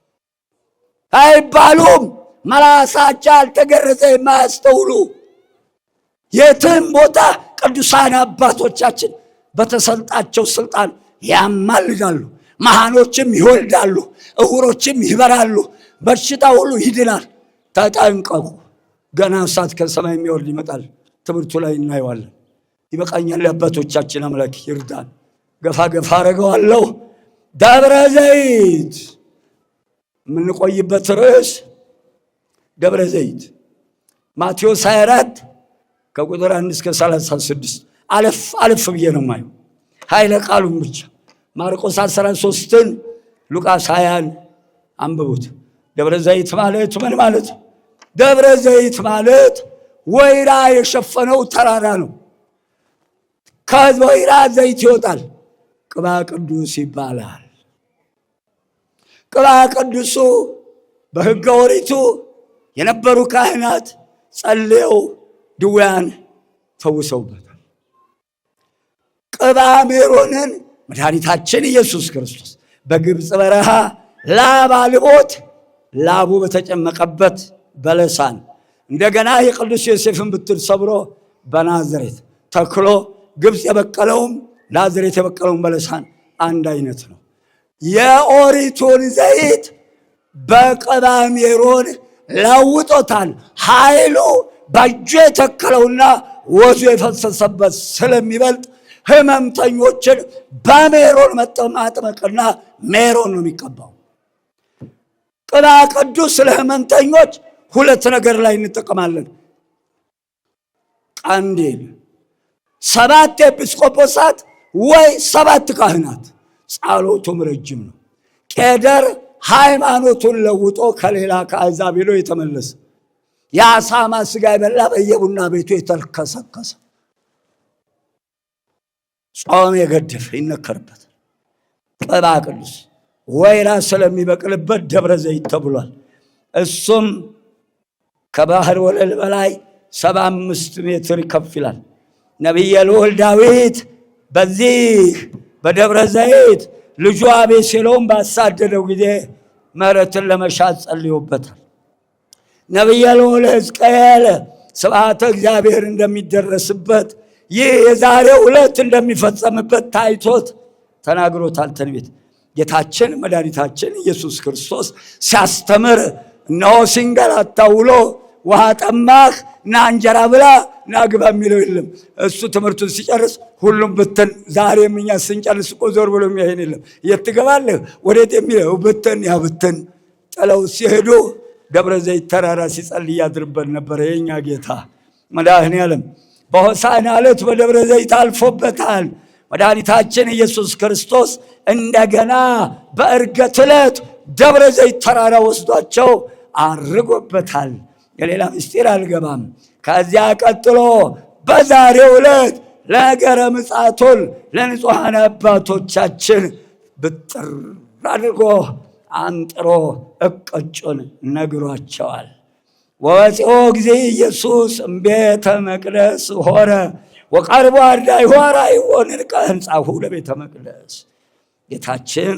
አይባሉም። መላሳቸው አልተገረዘ የማያስተውሉ የትም ቦታ ቅዱሳን አባቶቻችን በተሰጣቸው ስልጣን ያማልዳሉ። መሃኖችም ይወልዳሉ፣ እውሮችም ይበራሉ፣ በሽታ ሁሉ ይድናል። ተጠንቀቁ። ገና እሳት ከሰማይ የሚወርድ ይመጣል። ትምህርቱ ላይ እናየዋለን። ይበቃኛል። የአባቶቻችን አምላክ ይርዳን። ገፋ ገፋ አረገዋለሁ። ደብረ ዘይት የምንቆይበት ርዕስ ደብረ ዘይት ማቴዎስ 24 ከቁጥር 1 እስከ 36 አለፍ ብዬ ነው የማየው ኃይለ ቃሉን ብቻ። ማርቆስ 13ን ሉቃስ 20ን አንብቡት። ደብረ ዘይት ማለት ምን ማለት? ደብረ ዘይት ማለት ወይራ የሸፈነው ተራራ ነው። ከወይራ ዘይት ይወጣል። ቅባ ቅዱስ ይባላል። ቅባ ቅዱሱ በሕገ ኦሪቱ የነበሩ ካህናት ጸልየው ድውያን ፈውሰውበታል። ቅባ ሜሮንን መድኃኒታችን ኢየሱስ ክርስቶስ በግብፅ በረሃ ላብ አልቦት ላቡ በተጨመቀበት በለሳን እንደገና የቅዱስ ዮሴፍን ብትር ሰብሮ በናዝሬት ተክሎ ግብፅ የበቀለውም ናዝሬት የበቀለውም በለሳን አንድ አይነት ነው። የኦሪቱን ዘይት በቅባ ሜሮን ለውጦታል። ኃይሉ በእጁ የተከለውና ወዙ የፈሰሰበት ስለሚበልጥ ህመምተኞችን በሜሮን ማጥመቅና ሜሮን ነው የሚቀባው። ቅባ ቅዱስ ለህመምተኞች ሁለት ነገር ላይ እንጠቀማለን። ቀንዲል 7 ኤጲስቆጶሳት ወይ 7 ካህናት። ጸሎቱም ረጅም ነው። ቄደር ሃይማኖቱን ለውጦ ከሌላ ከአሕዛብ ሄዶ የተመለሰ የአሳማ ስጋ የበላ በየቡና ቤቱ የተልከሰከሰ ጾም የገደፈ ይነከርበት። ቅባ ቅዱስ ወይራ ስለሚበቅልበት ደብረ ዘይት ተብሏል። እሱም ከባህር ወለል በላይ 75 ሜትር ከፍ ይላል። ነቢየ ልዑል ዳዊት በዚህ በደብረ ዘይት ልጁ አቤሴሎም ባሳደደው ጊዜ ምሕረትን ለመሻት ጸልዮበታል። ነቢየ ልዑል ሕዝቅኤል ስብሐተ እግዚአብሔር እንደሚደረስበት ይህ የዛሬው ዕለት እንደሚፈጸምበት ታይቶት ተናግሮታል። ትንቢት ጌታችን መድኃኒታችን ኢየሱስ ክርስቶስ ሲያስተምር እነሆ ሲንገላታ ውሎ ውሃ ጠማህ ና እንጀራ ብላ ና ግባ የሚለው የለም። እሱ ትምህርቱን ሲጨርስ ሁሉም ብትን። ዛሬም እኛ ስንጨርስ እኮ ዞር ብሎ የሚያሄን የለም። የት ትገባለህ ወዴት የሚለው ብትን። ያ ብትን ጥለው ሲሄዱ ደብረ ዘይት ተራራ ሲጸልይ ያድርበት ነበረ የኛ ጌታ መድኃኔዓለም። በሆሳዕና ዕለት በደብረ ዘይት አልፎበታል። መድኃኒታችን ኢየሱስ ክርስቶስ እንደገና በዕርገት ዕለት ደብረ ዘይት ተራራ ወስዷቸው አርጎበታል። የሌላ ምስጢር አልገባም። ከዚያ ቀጥሎ በዛሬው ዕለት ለነገረ ምጽአቱን ለንጹሐን አባቶቻችን ብጥር አድርጎ አንጥሮ እቅጩን ነግሯቸዋል። ወፂኦ ጊዜ ኢየሱስ እምቤተ መቅደስ ሆረ ወቀርቦ አርዳኢ ሆራ ይሆን ከህንጻሁ ለቤተ መቅደስ። ጌታችን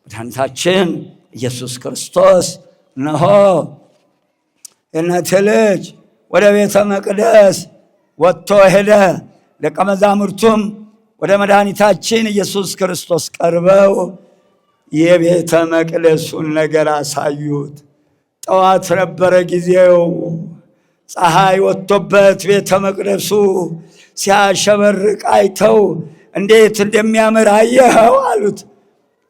መድኃኒታችን ኢየሱስ ክርስቶስ እነሆ የእናቴ ልጅ ወደ ቤተ መቅደስ ወጥቶ ሄደ። ደቀ መዛሙርቱም ወደ መድኃኒታችን ኢየሱስ ክርስቶስ ቀርበው የቤተ መቅደሱን ነገር አሳዩት። ጠዋት ነበረ ጊዜው። ፀሐይ ወጥቶበት ቤተ መቅደሱ ሲያሸበርቅ አይተው እንዴት እንደሚያምር አየኸው አሉት።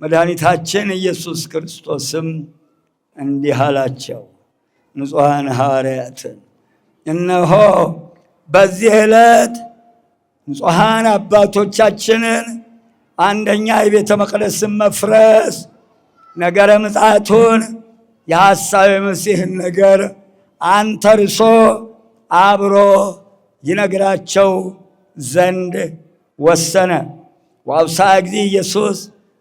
መድኃኒታችን ኢየሱስ ክርስቶስም እንዲህ አላቸው፣ ንጹሐን ሐዋርያትን እነሆ በዚህ ዕለት ንጹሐን አባቶቻችንን አንደኛ የቤተ መቅደስን መፍረስ፣ ነገረ ምጽአቱን የሐሳዌ መሲሕን ነገር አንተርሶ አብሮ ይነግራቸው ዘንድ ወሰነ። ወአብሳ ጊዜ ኢየሱስ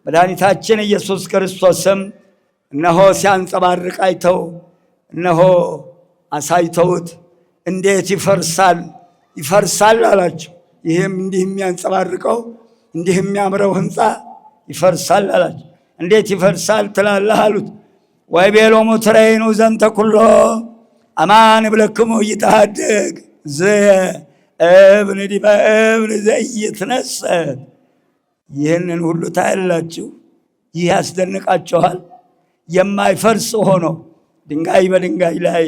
መድኃኒታችን ኢየሱስ ክርስቶስም እነሆ ሲያንጸባርቅ አይተው እነሆ አሳይተውት እንዴት ይፈርሳል አላቸው። ይህም እንዲህ የሚያንጸባርቀው እንዲህ የሚያምረው ህንፃ ይፈርሳል አላቸው። እንዴት ይፈርሳል ትላለህ አሉት። ወይቤሎሙ ትሬኑ ዘንተ ኩሎ አማን እብለክሙ ይትሐደግ ዘእብን ዲበ እብን ዘኢይትነሣእ። ይህንን ሁሉ ታያላችሁ፣ ይህ ያስደንቃችኋል? የማይፈርስ ሆኖ ድንጋይ በድንጋይ ላይ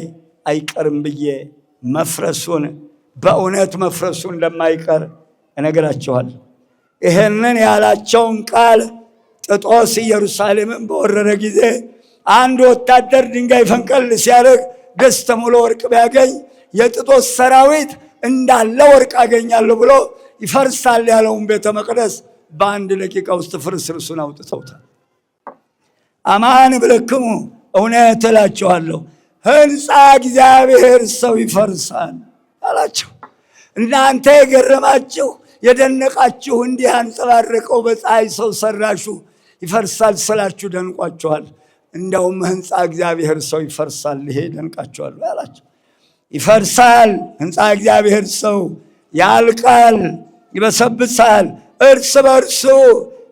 አይቀርም ብዬ መፍረሱን በእውነት መፍረሱ እንደማይቀር እነግራችኋለሁ። ይህንን ያላቸውን ቃል ጥጦስ ኢየሩሳሌምን በወረረ ጊዜ አንድ ወታደር ድንጋይ ፈንቀል ሲያደርግ ደስ ሙሉ ወርቅ ቢያገኝ የጥጦስ ሰራዊት እንዳለ ወርቅ አገኛለሁ ብሎ ይፈርሳል ያለውን ቤተ መቅደስ በአንድ ደቂቃ ውስጥ ፍርስርሱን አውጥተውታል። አማን ብልክሙ እውነት እላችኋለሁ ሕንፃ እግዚአብሔር ሰው ይፈርሳል አላቸው። እናንተ የገረማችሁ የደነቃችሁ እንዲህ አንጸባረቀው በፀሐይ ሰው ሰራሹ ይፈርሳል ስላችሁ ደንቋችኋል። እንደውም ሕንፃ እግዚአብሔር ሰው ይፈርሳል፣ ይሄ ደንቃችኋል አላቸው። ይፈርሳል ሕንፃ እግዚአብሔር ሰው ያልቃል፣ ይበሰብሳል፣ እርስ በርሱ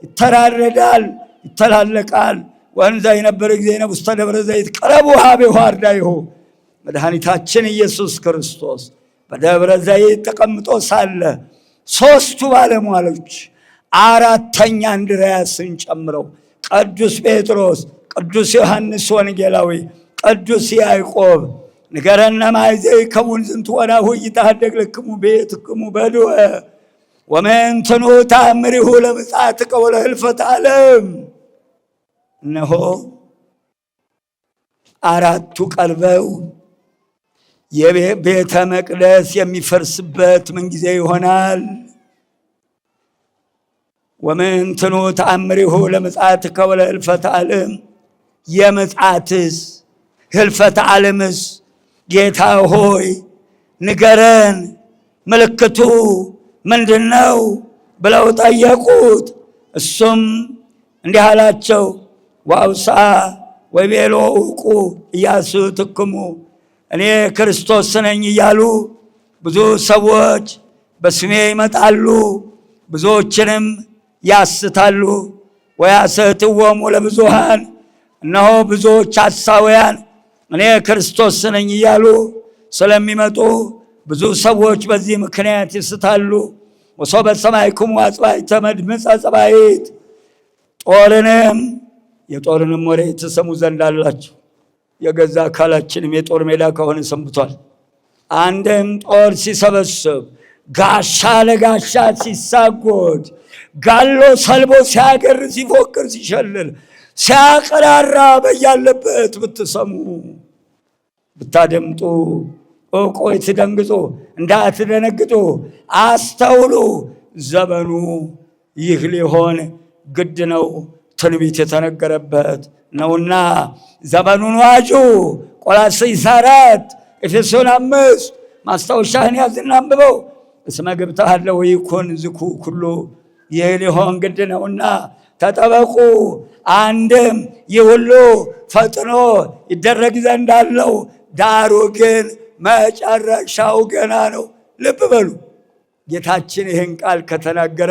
ይተራረዳል፣ ይተላለቃል። ወንዛ የነበረ ጊዜ ነው ውስተ ደብረ ዘይት ቀረቡ ሀቤሁ አርዳይሁ። መድኃኒታችን ኢየሱስ ክርስቶስ በደብረ ዘይት ተቀምጦ ሳለ ሦስቱ ባለሟሎች አራተኛ እንድርያስን ጨምረው ቅዱስ ጴጥሮስ፣ ቅዱስ ዮሐንስ ወንጌላዊ፣ ቅዱስ ያዕቆብ ንገረነ ማይዜ ከሙን ዝንቱ ወናሁ ይታደግ ለክሙ ቤትክሙ በድወ ወመንትኑ ተአምሪሁ ለምጽአትከ ወለህልፈተ ዓለም። እነሆ አራቱ ቀርበው የቤተ መቅደስ የሚፈርስበት ምን ጊዜ ይሆናል? ወመንትኑ ተአምሪሁ ለምጽአትከ ወለህልፈተ ዓለም። የምጽአትስ ህልፈተ ዓለምስ ጌታ ሆይ ንገረን፣ ምልክቱ ምንድነው ብለው ጠየቁት። እሱም እንዲህ አላቸው፣ ወአውስአ ወቤሎ ዕውቁ ኢያሱትክሙ። እኔ ክርስቶስ ነኝ እያሉ ብዙ ሰዎች በስሜ ይመጣሉ፣ ብዙዎችንም ያስታሉ። ወያሰትዎሙ ለብዙሃን፣ እነሆ ብዙዎች ሐሳውያን እኔ ክርስቶስ ነኝ እያሉ ስለሚመጡ ብዙ ሰዎች በዚህ ምክንያት ይስታሉ። ወሶበ ሰማዕክሙ አጽባዕተ መድምፀ ጸባኢት። ጦርንም የጦርንም ወሬ ትሰሙ ዘንድ አላችሁ። የገዛ አካላችንም የጦር ሜዳ ከሆነ ሰንብቷል። አንድም ጦር ሲሰበስብ፣ ጋሻ ለጋሻ ሲሳጎድ፣ ጋሎ ሰልቦ ሲያገር፣ ሲፎክር፣ ሲሸልል፣ ሲያቀራራ በያለበት ብትሰሙ ብታደምጡ ዕውቆይ ትደንግጡ እንዳትደነግጡ አስተውሉ። ዘመኑ ይህ ሊሆን ግድ ነው፣ ትንቢት የተነገረበት ነውና ዘመኑን ዋጁ። ቆላስይስ 4 ኤፌሶን 5 ማስታወሻህን ያዝና አንብበው። እስመ ገብተሃለሁ ይኩን ዝኩ ኩሉ። ይህ ሊሆን ግድ ነውና ተጠበቁ። አንድም ይህ ሁሉ ፈጥኖ ይደረግ ዘንድ አለው፣ ዳሩ ግን መጨረሻው ገና ነው። ልብ በሉ። ጌታችን ይህን ቃል ከተናገረ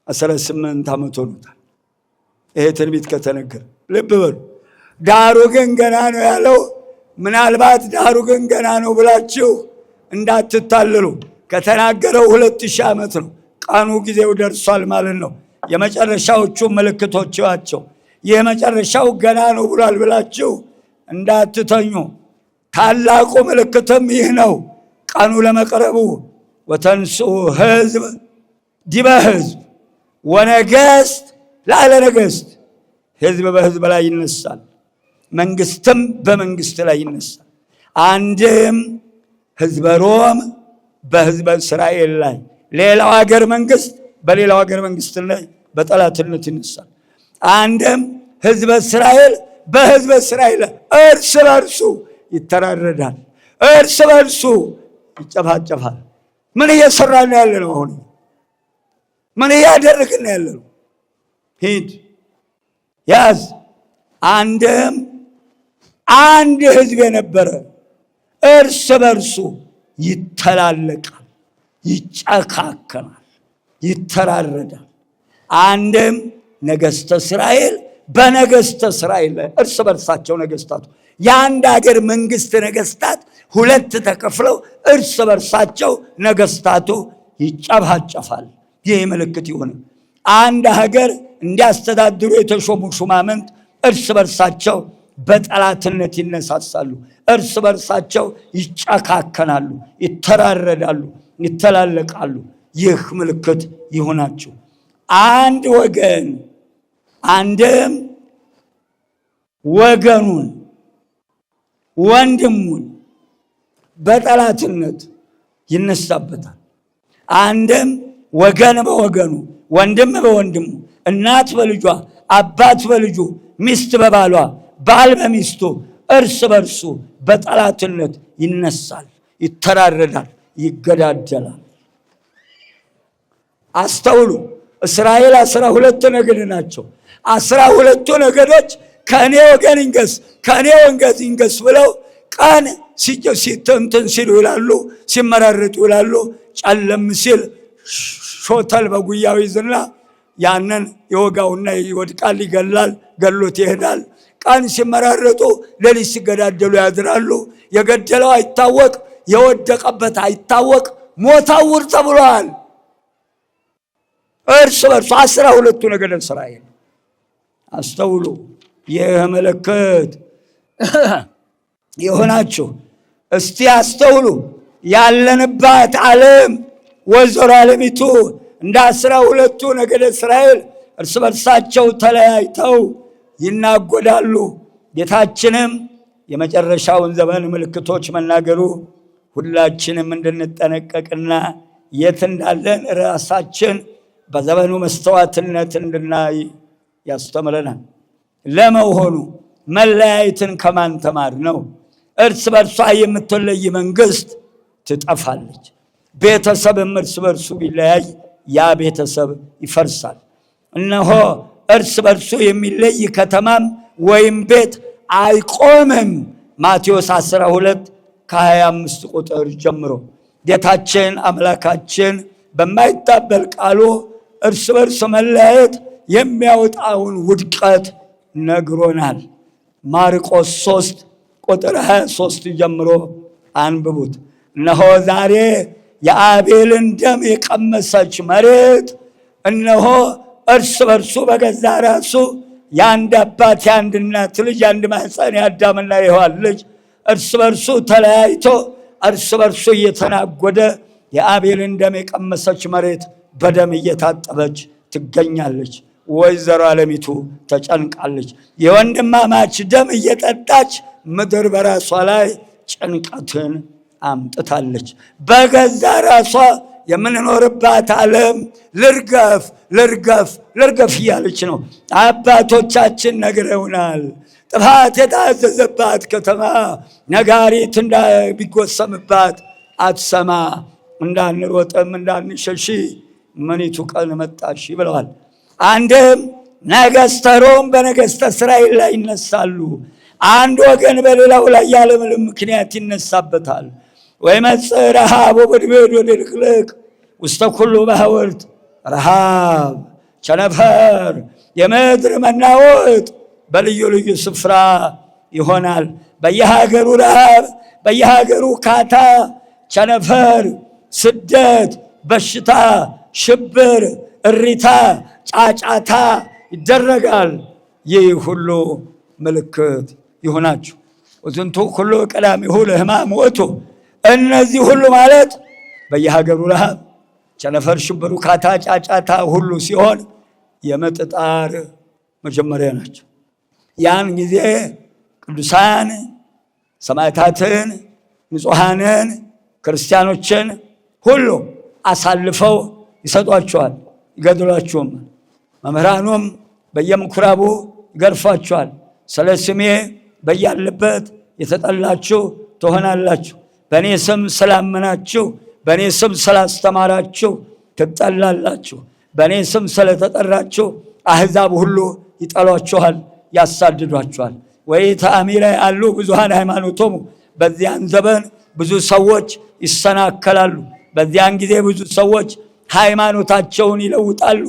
2018 ዓመት ሆኖታል። ይሄ ትንቢት ከተነገረ ልብ በሉ። ዳሩ ግን ገና ነው ያለው። ምናልባት ዳሩ ግን ገና ነው ብላችሁ እንዳትታለሉ። ከተናገረው 2000 ዓመት ነው። ቀኑ ጊዜው ደርሷል ማለት ነው። የመጨረሻዎቹ ምልክቶች ናቸው። ይህ መጨረሻው ገና ነው ብሏል ብላችሁ እንዳትተኙ። ታላቁ ምልክትም ይህ ነው፣ ቀኑ ለመቅረቡ። ወተንሥኡ ሕዝብ ዲበ ሕዝብ ወነገሥት ላዕለ ነገሥት። ሕዝብ በሕዝብ ላይ ይነሳል፣ መንግስትም በመንግስት ላይ ይነሳል። አንድም ሕዝበ ሮም በሕዝበ እስራኤል ላይ፣ ሌላው ሀገር መንግስት በሌላው ሀገር መንግስት ላይ በጠላትነት ይነሳል። አንድም ሕዝበ እስራኤል በሕዝበ እስራኤል እርስ በርሱ ይተራረዳል፣ እርስ በርሱ ይጨፋጨፋል። ምን እየሰራን ያለ ነው? አሁን ምን እያደረግን ያለ ነው? ሂድ ያዝ። አንድም አንድ ሕዝብ የነበረ እርስ በርሱ ይተላለቃል፣ ይጨካከናል፣ ይተራረዳል። አንድም ነገሥተ እስራኤል በነገሥተ እስራኤል ላይ እርስ በርሳቸው ነገሥታቱ የአንድ ሀገር መንግስት ነገሥታት ሁለት ተከፍለው እርስ በርሳቸው ነገሥታቱ ይጨፋጨፋል። ይህ ምልክት ይሆን። አንድ ሀገር እንዲያስተዳድሩ የተሾሙ ሹማምንት እርስ በርሳቸው በጠላትነት ይነሳሳሉ። እርስ በርሳቸው ይጨካከናሉ፣ ይተራረዳሉ፣ ይተላለቃሉ። ይህ ምልክት ይሁናችሁ። አንድ ወገን አንድም ወገኑን ወንድሙን በጠላትነት ይነሳበታል። አንድም ወገን በወገኑ ወንድም በወንድሙ እናት በልጇ አባት በልጁ ሚስት በባሏ ባል በሚስቱ እርስ በርሱ በጠላትነት ይነሳል፣ ይተራረዳል፣ ይገዳደላል። አስተውሉ። እስራኤል 12 ነገድ ናቸው። 12ቱ ነገዶች ከኔ ወገን ይንገስ ከኔ ወገን ይንገስ ብለው ቀን ሲተንተን ሲሉ ይላሉ፣ ሲመራረጡ ይላሉ። ጨለም ሲል ሾተል በጉያው ይዝና ያንን የወጋውና ይወድቃል፣ ይገላል፣ ገሎት ይሄዳል። ቀን ሲመራረጡ ሌሊት ሲገዳደሉ ያድራሉ። የገደለው አይታወቅ፣ የወደቀበት አይታወቅ፣ ሞታውር ተብሏል። እርስ በርሱ 12ቱ ነገደ እስራኤል። አስተውሉ። ይህ ምልክት ይሆናችሁ። እስቲ አስተውሉ። ያለንባት ዓለም ወይዘሮ ዓለሚቱ እንደ 12ቱ ነገደ እስራኤል እርስ በርሳቸው ተለያይተው ይናጎዳሉ። ጌታችንም የመጨረሻውን ዘመን ምልክቶች መናገሩ ሁላችንም እንድንጠነቀቅና የት እንዳለን ራሳችን በዘመኑ መስተዋትነት እንድናይ ያስተምረናል። ለመሆኑ መለያየትን ከማን ተማር ነው? እርስ በርሷ የምትለይ መንግስት ትጠፋለች። ቤተሰብም እርስ በርሱ ቢለያይ ያ ቤተሰብ ይፈርሳል። እነሆ እርስ በርሱ የሚለይ ከተማም ወይም ቤት አይቆምም። ማቴዎስ 12 ከ25 ቁጥር ጀምሮ ጌታችን አምላካችን በማይታበል ቃሉ እርስ በርስ መለያየት የሚያወጣውን ውድቀት ነግሮናል። ማርቆስ 3 ቁጥር 23 ጀምሮ አንብቡት። እነሆ ዛሬ የአቤልን ደም የቀመሰች መሬት እነሆ እርስ በርሱ በገዛ ራሱ የአንድ አባት የአንድ እናት ልጅ የአንድ ማህፀን የአዳምና የሔዋን ልጅ እርስ በርሱ ተለያይቶ እርስ በርሱ እየተናጎደ የአቤልን ደም የቀመሰች መሬት በደም እየታጠበች ትገኛለች። ወይዘሮ ዓለሚቱ ተጨንቃለች። የወንድማማች ደም እየጠጣች ምድር በራሷ ላይ ጭንቀትን አምጥታለች። በገዛ ራሷ የምንኖርባት ዓለም ልርገፍ ልርገፍ ልርገፍ እያለች ነው። አባቶቻችን ነግረውናል። ጥፋት የታዘዘባት ከተማ ነጋሪት እንዳይጎሰምባት አትሰማ፣ እንዳንሮጥም እንዳንሸሺ ምኒቱ ቀን መጣሽ ብለዋል። አንድም ነገሥተ ሮም በነገሥተ እስራኤል ላይ ይነሳሉ። አንድ ወገን በሌላው ላይ ያለምንም ምክንያት ይነሳበታል። ወይመጽእ ረሃብ ወበድቤድ ወድልቅልቅ ውስተ ኩሉ ባሕወርት ረሃብ ቸነፈር የምድር መናወጥ በልዩ ልዩ ስፍራ ይሆናል። በየሀገሩ ረሃብ፣ በየሀገሩ ካታ፣ ቸነፈር፣ ስደት፣ በሽታ፣ ሽብር፣ እሪታ፣ ጫጫታ ይደረጋል። ይህ ሁሉ ምልክት ይሆናችሁ። ወዝንቱ ሁሉ ቀዳሚሁ ለሕማም ውእቱ። እነዚህ ሁሉ ማለት በየሀገሩ ረሃብ፣ ቸነፈር፣ ሽብር፣ ካታ፣ ጫጫታ ሁሉ ሲሆን የምጥ ጣር መጀመሪያ ናቸው። ያን ጊዜ ቅዱሳን ሰማዕታትን፣ ንጹሐንን፣ ክርስቲያኖችን ሁሉ አሳልፈው ይሰጧቸዋል፣ ይገድሏቸውም። መምህራኑም በየምኩራቡ ይገርፏቸዋል። ስለ ስሜ በያለበት የተጠላችሁ ትሆናላችሁ፣ በእኔ ስም ስላመናችሁ፣ በእኔ ስም ስላስተማራችሁ ትጠላላችሁ፣ በእኔ ስም ስለተጠራችሁ አሕዛብ ሁሉ ይጠሏችኋል፣ ያሳድዷችኋል። ወኢታእሚ ላይ አሉ ብዙኃን ሃይማኖቶሙ። በዚያን ዘመን ብዙ ሰዎች ይሰናከላሉ። በዚያን ጊዜ ብዙ ሰዎች ሃይማኖታቸውን ይለውጣሉ።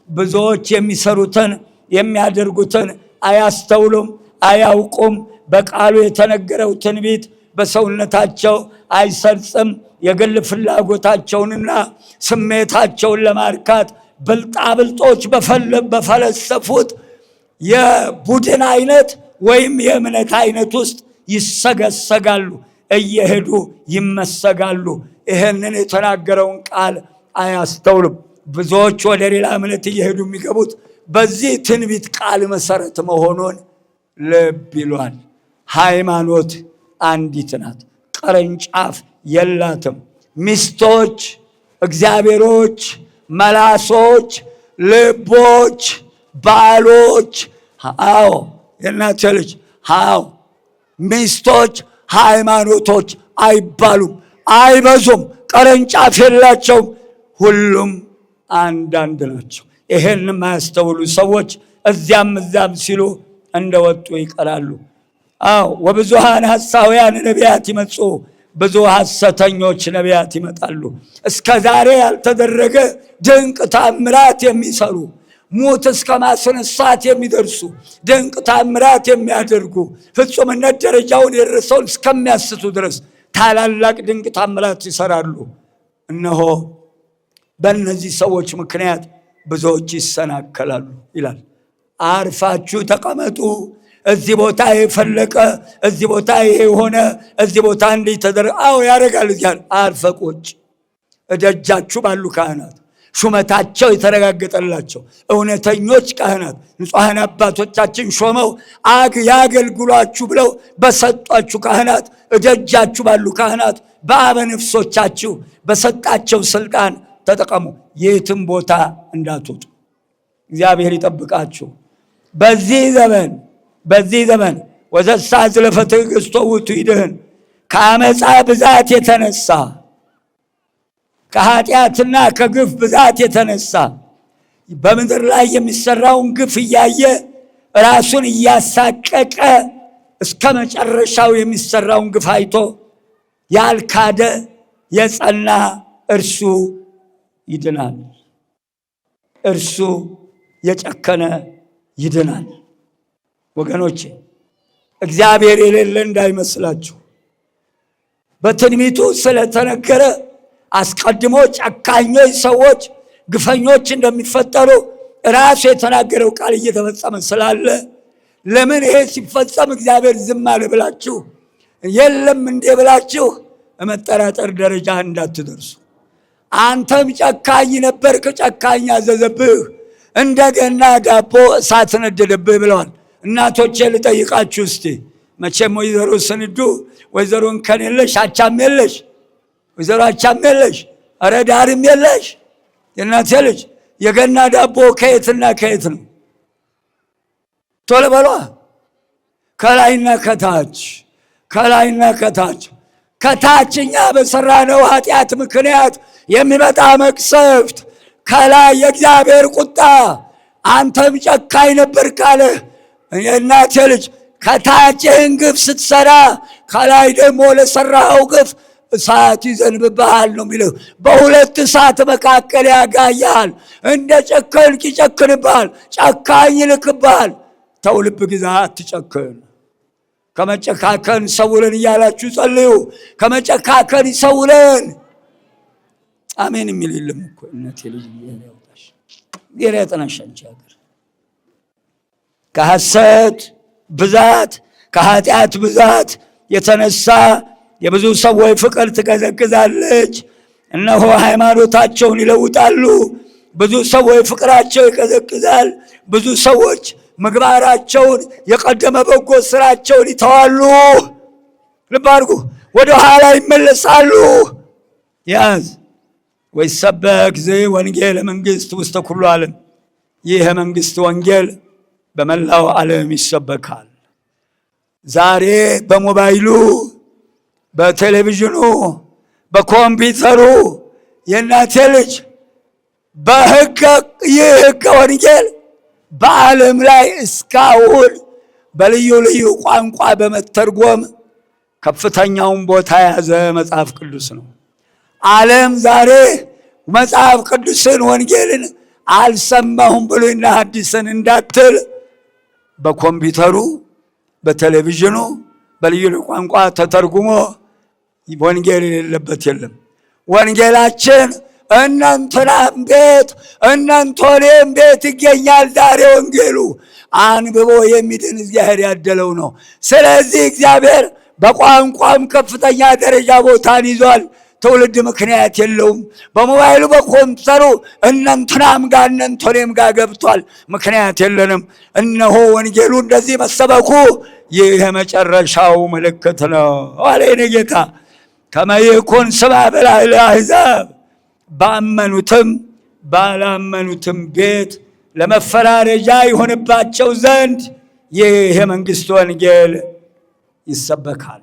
ብዙዎች የሚሰሩትን የሚያደርጉትን አያስተውሉም፣ አያውቁም። በቃሉ የተነገረው ትንቢት በሰውነታቸው አይሰርጽም። የግል ፍላጎታቸውንና ስሜታቸውን ለማርካት ብልጣብልጦች በፈለሰፉት የቡድን አይነት ወይም የእምነት አይነት ውስጥ ይሰገሰጋሉ፣ እየሄዱ ይመሰጋሉ። ይህንን የተናገረውን ቃል አያስተውሉም። ብዙዎች ወደ ሌላ እምነት እየሄዱ የሚገቡት በዚህ ትንቢት ቃል መሰረት መሆኑን ልብ ይሏል። ሃይማኖት አንዲት ናት፣ ቅርንጫፍ የላትም። ሚስቶች እግዚአብሔሮች፣ መላሶች፣ ልቦች፣ ባሎች፣ አዎ የእናቴ ልጅ፣ አዎ ሚስቶች ሃይማኖቶች አይባሉም፣ አይበዙም፣ ቅርንጫፍ የላቸውም። ሁሉም አንዳንድ ናቸው። ይሄን የማያስተውሉ ሰዎች እዚያም እዚያም ሲሉ እንደወጡ ይቀራሉ። አዎ ወብዙሃን ሐሳውያን ነቢያት ይመጹ፣ ብዙ ሐሰተኞች ነቢያት ይመጣሉ። እስከ ዛሬ ያልተደረገ ድንቅ ታምራት የሚሰሩ፣ ሙት እስከ ማስነሳት የሚደርሱ፣ ድንቅ ታምራት የሚያደርጉ፣ ፍጹምነት ደረጃውን የደረሰውን እስከሚያስቱ ድረስ ታላላቅ ድንቅ ታምራት ይሰራሉ። እነሆ በእነዚህ ሰዎች ምክንያት ብዙዎች ይሰናከላሉ ይላል። አርፋችሁ ተቀመጡ። እዚህ ቦታ የፈለቀ፣ እዚህ ቦታ ይሄ ሆነ፣ እዚህ ቦታ እንዲህ ተደረገ። አዎ ያደርጋል። እዚያ አርፈ ቁጭ። እደጃችሁ ባሉ ካህናት፣ ሹመታቸው የተረጋገጠላቸው እውነተኞች ካህናት ንጹሐን አባቶቻችን ሾመው ያገልግሏችሁ ብለው በሰጧችሁ ካህናት፣ እደጃችሁ ባሉ ካህናት በአበነፍሶቻችሁ በሰጣቸው ስልጣን ተጠቀሙ። የትም ቦታ እንዳትወጡ። እግዚአብሔር ይጠብቃችሁ። በዚህ ዘመን ወዘሳ ዝለፈ ትዕግሥቶ ውእቱ ይድህን። ከአመፃ ብዛት የተነሳ ከኃጢአትና ከግፍ ብዛት የተነሳ በምድር ላይ የሚሰራውን ግፍ እያየ ራሱን እያሳቀቀ እስከ መጨረሻው የሚሰራውን ግፍ አይቶ ያልካደ የጸና እርሱ ይድናል። እርሱ የጨከነ ይድናል። ወገኖቼ እግዚአብሔር የሌለ እንዳይመስላችሁ። በትንቢቱ ስለተነገረ አስቀድሞ ጨካኞች ሰዎች፣ ግፈኞች እንደሚፈጠሩ ራሱ የተናገረው ቃል እየተፈጸመ ስላለ ለምን ይሄ ሲፈጸም እግዚአብሔር ዝም አለ ብላችሁ የለም እንዴ ብላችሁ መጠራጠር ደረጃ እንዳትደርሱ። አንተም ጨካኝ ነበርክ፣ ጨካኝ አዘዘብህ፣ እንደገና ዳቦ እሳት ነደደብህ ብለዋል። እናቶቼ ልጠይቃችሁ እስቲ፣ መቼም ወይዘሮ ስንዱ ወይዘሮ እንከን የለሽ፣ አቻም የለሽ፣ ወይዘሮ አቻም የለሽ፣ ኧረ ዳርም የለሽ። የእናቴ ልጅ የገና ዳቦ ከየትና ከየት ነው? ቶሎ በሏ። ከላይና ከታች፣ ከላይና ከታች። ከታችኛ በሰራነው ኃጢአት ምክንያት የሚመጣ መቅሰፍት፣ ከላይ የእግዚአብሔር ቁጣ። አንተም ጨካኝ ነበር ካለ የእናቴ ልጅ ከታችህን ግፍ ስትሰራ ከላይ ደግሞ ለሰራኸው ግፍ እሳት ይዘንብብሃል ነው የሚለው። በሁለት እሳት መካከል ያጋያል። እንደ ጨከንክ ይጨክንብሃል፣ ጨካኝ ይልክብሃል። ተው ልብ ግዛ፣ አትጨክን። ከመጨካከን ሰውለን እያላችሁ ጸልዩ። ከመጨካከን ይሰውለን። አሜን የሚል የለም እኮ እናቴ ልጅ ያውጣሽ የራጠናሽ አንቺ ሀገር ከሐሰት ብዛት ከኃጢአት ብዛት የተነሳ የብዙ ሰዎች ፍቅር ትቀዘቅዛለች። እነሆ ሃይማኖታቸውን ይለውጣሉ። ብዙ ሰዎች ፍቅራቸው ይቀዘቅዛል። ብዙ ሰዎች ምግባራቸውን የቀደመ በጎ ስራቸውን ይተዋሉ። ልብ አድርጉ፣ ወደ ኋላ ይመለሳሉ። ያዝ ወይሰበክ ወንጌል መንግሥት ውስተ ኩሉ ዓለም። ይህ የመንግሥት ወንጌል በመላው ዓለም ይሰበካል። ዛሬ በሞባይሉ፣ በቴሌቪዥኑ፣ በኮምፒውተሩ የእናቴ ልጅ ይህ ሕገ ወንጌል በዓለም ላይ እስካሁን በልዩ ልዩ ቋንቋ በመተርጎም ከፍተኛውን ቦታ የያዘ መጽሐፍ ቅዱስ ነው። ዓለም ዛሬ መጽሐፍ ቅዱስን ወንጌልን አልሰማሁም ብሉይና ሐዲስን እንዳትል በኮምፒውተሩ፣ በቴሌቪዥኑ በልዩ ልዩ ቋንቋ ተተርጉሞ ወንጌል የሌለበት የለም። ወንጌላችን እናንተናም ቤት እናንተኔም ቤት ይገኛል። ዛሬ ወንጌሉ አንብቦ የሚድን እግዚአብሔር ያደለው ነው። ስለዚህ እግዚአብሔር በቋንቋም ከፍተኛ ደረጃ ቦታን ይዟል። ትውልድ ምክንያት የለውም። በሞባይሉ በኮምፒውተሩ እናንተናም ጋር እናንተኔም ጋር ገብቷል። ምክንያት የለንም። እነሆ ወንጌሉ እንደዚህ መሰበኩ ይህ የመጨረሻው ምልክት ነው አለ የኔ ጌታ። ከመ ይኩን ስማ በላዕለ አሕዛብ፣ ባመኑትም ባላመኑትም ቤት ለመፈራረጃ ይሆንባቸው ዘንድ ይህ የመንግሥት ወንጌል ይሰበካል።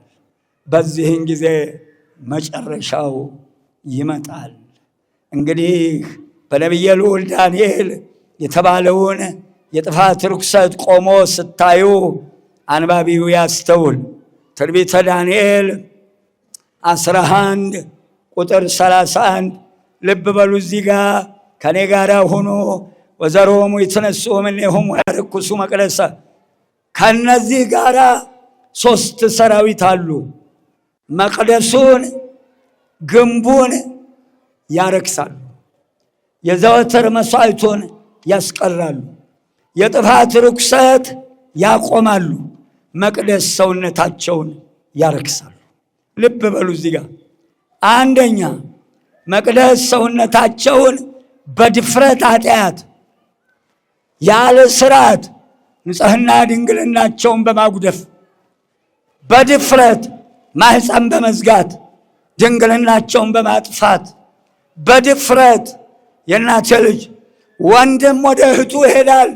በዚህን ጊዜ መጨረሻው ይመጣል። እንግዲህ በነቢየ ልዑል ዳንኤል የተባለውን የጥፋት ርኩሰት ቆሞ ስታዩ አንባቢው ያስተውል። ትንቢተ ዳንኤል 11 ቁጥር 31 ልብ በሉ። እዚህ ጋር ከኔ ጋር ሆኖ ወዘሮሙ ይትነሱ እምኔሆሙ ያርኩሱ መቅደሰ። ከነዚህ ጋር 3 ሰራዊት አሉ። መቅደሱን ግንቡን ያረክሳሉ፣ የዘወትር መሥዋዕቱን ያስቀራሉ፣ የጥፋት ርኩሰት ያቆማሉ፣ መቅደስ ሰውነታቸውን ያረክሳሉ። ልብ በሉ እዚህ ጋር አንደኛ መቅደስ ሰውነታቸውን በድፍረት ኃጢአት ያለ ስርዓት ንጽሕና ድንግልናቸውን በማጉደፍ በድፍረት ማህፀን በመዝጋት ድንግልናቸውን በማጥፋት በድፍረት የእናቴ ልጅ ወንድም ወደ እህቱ ይሄዳል፣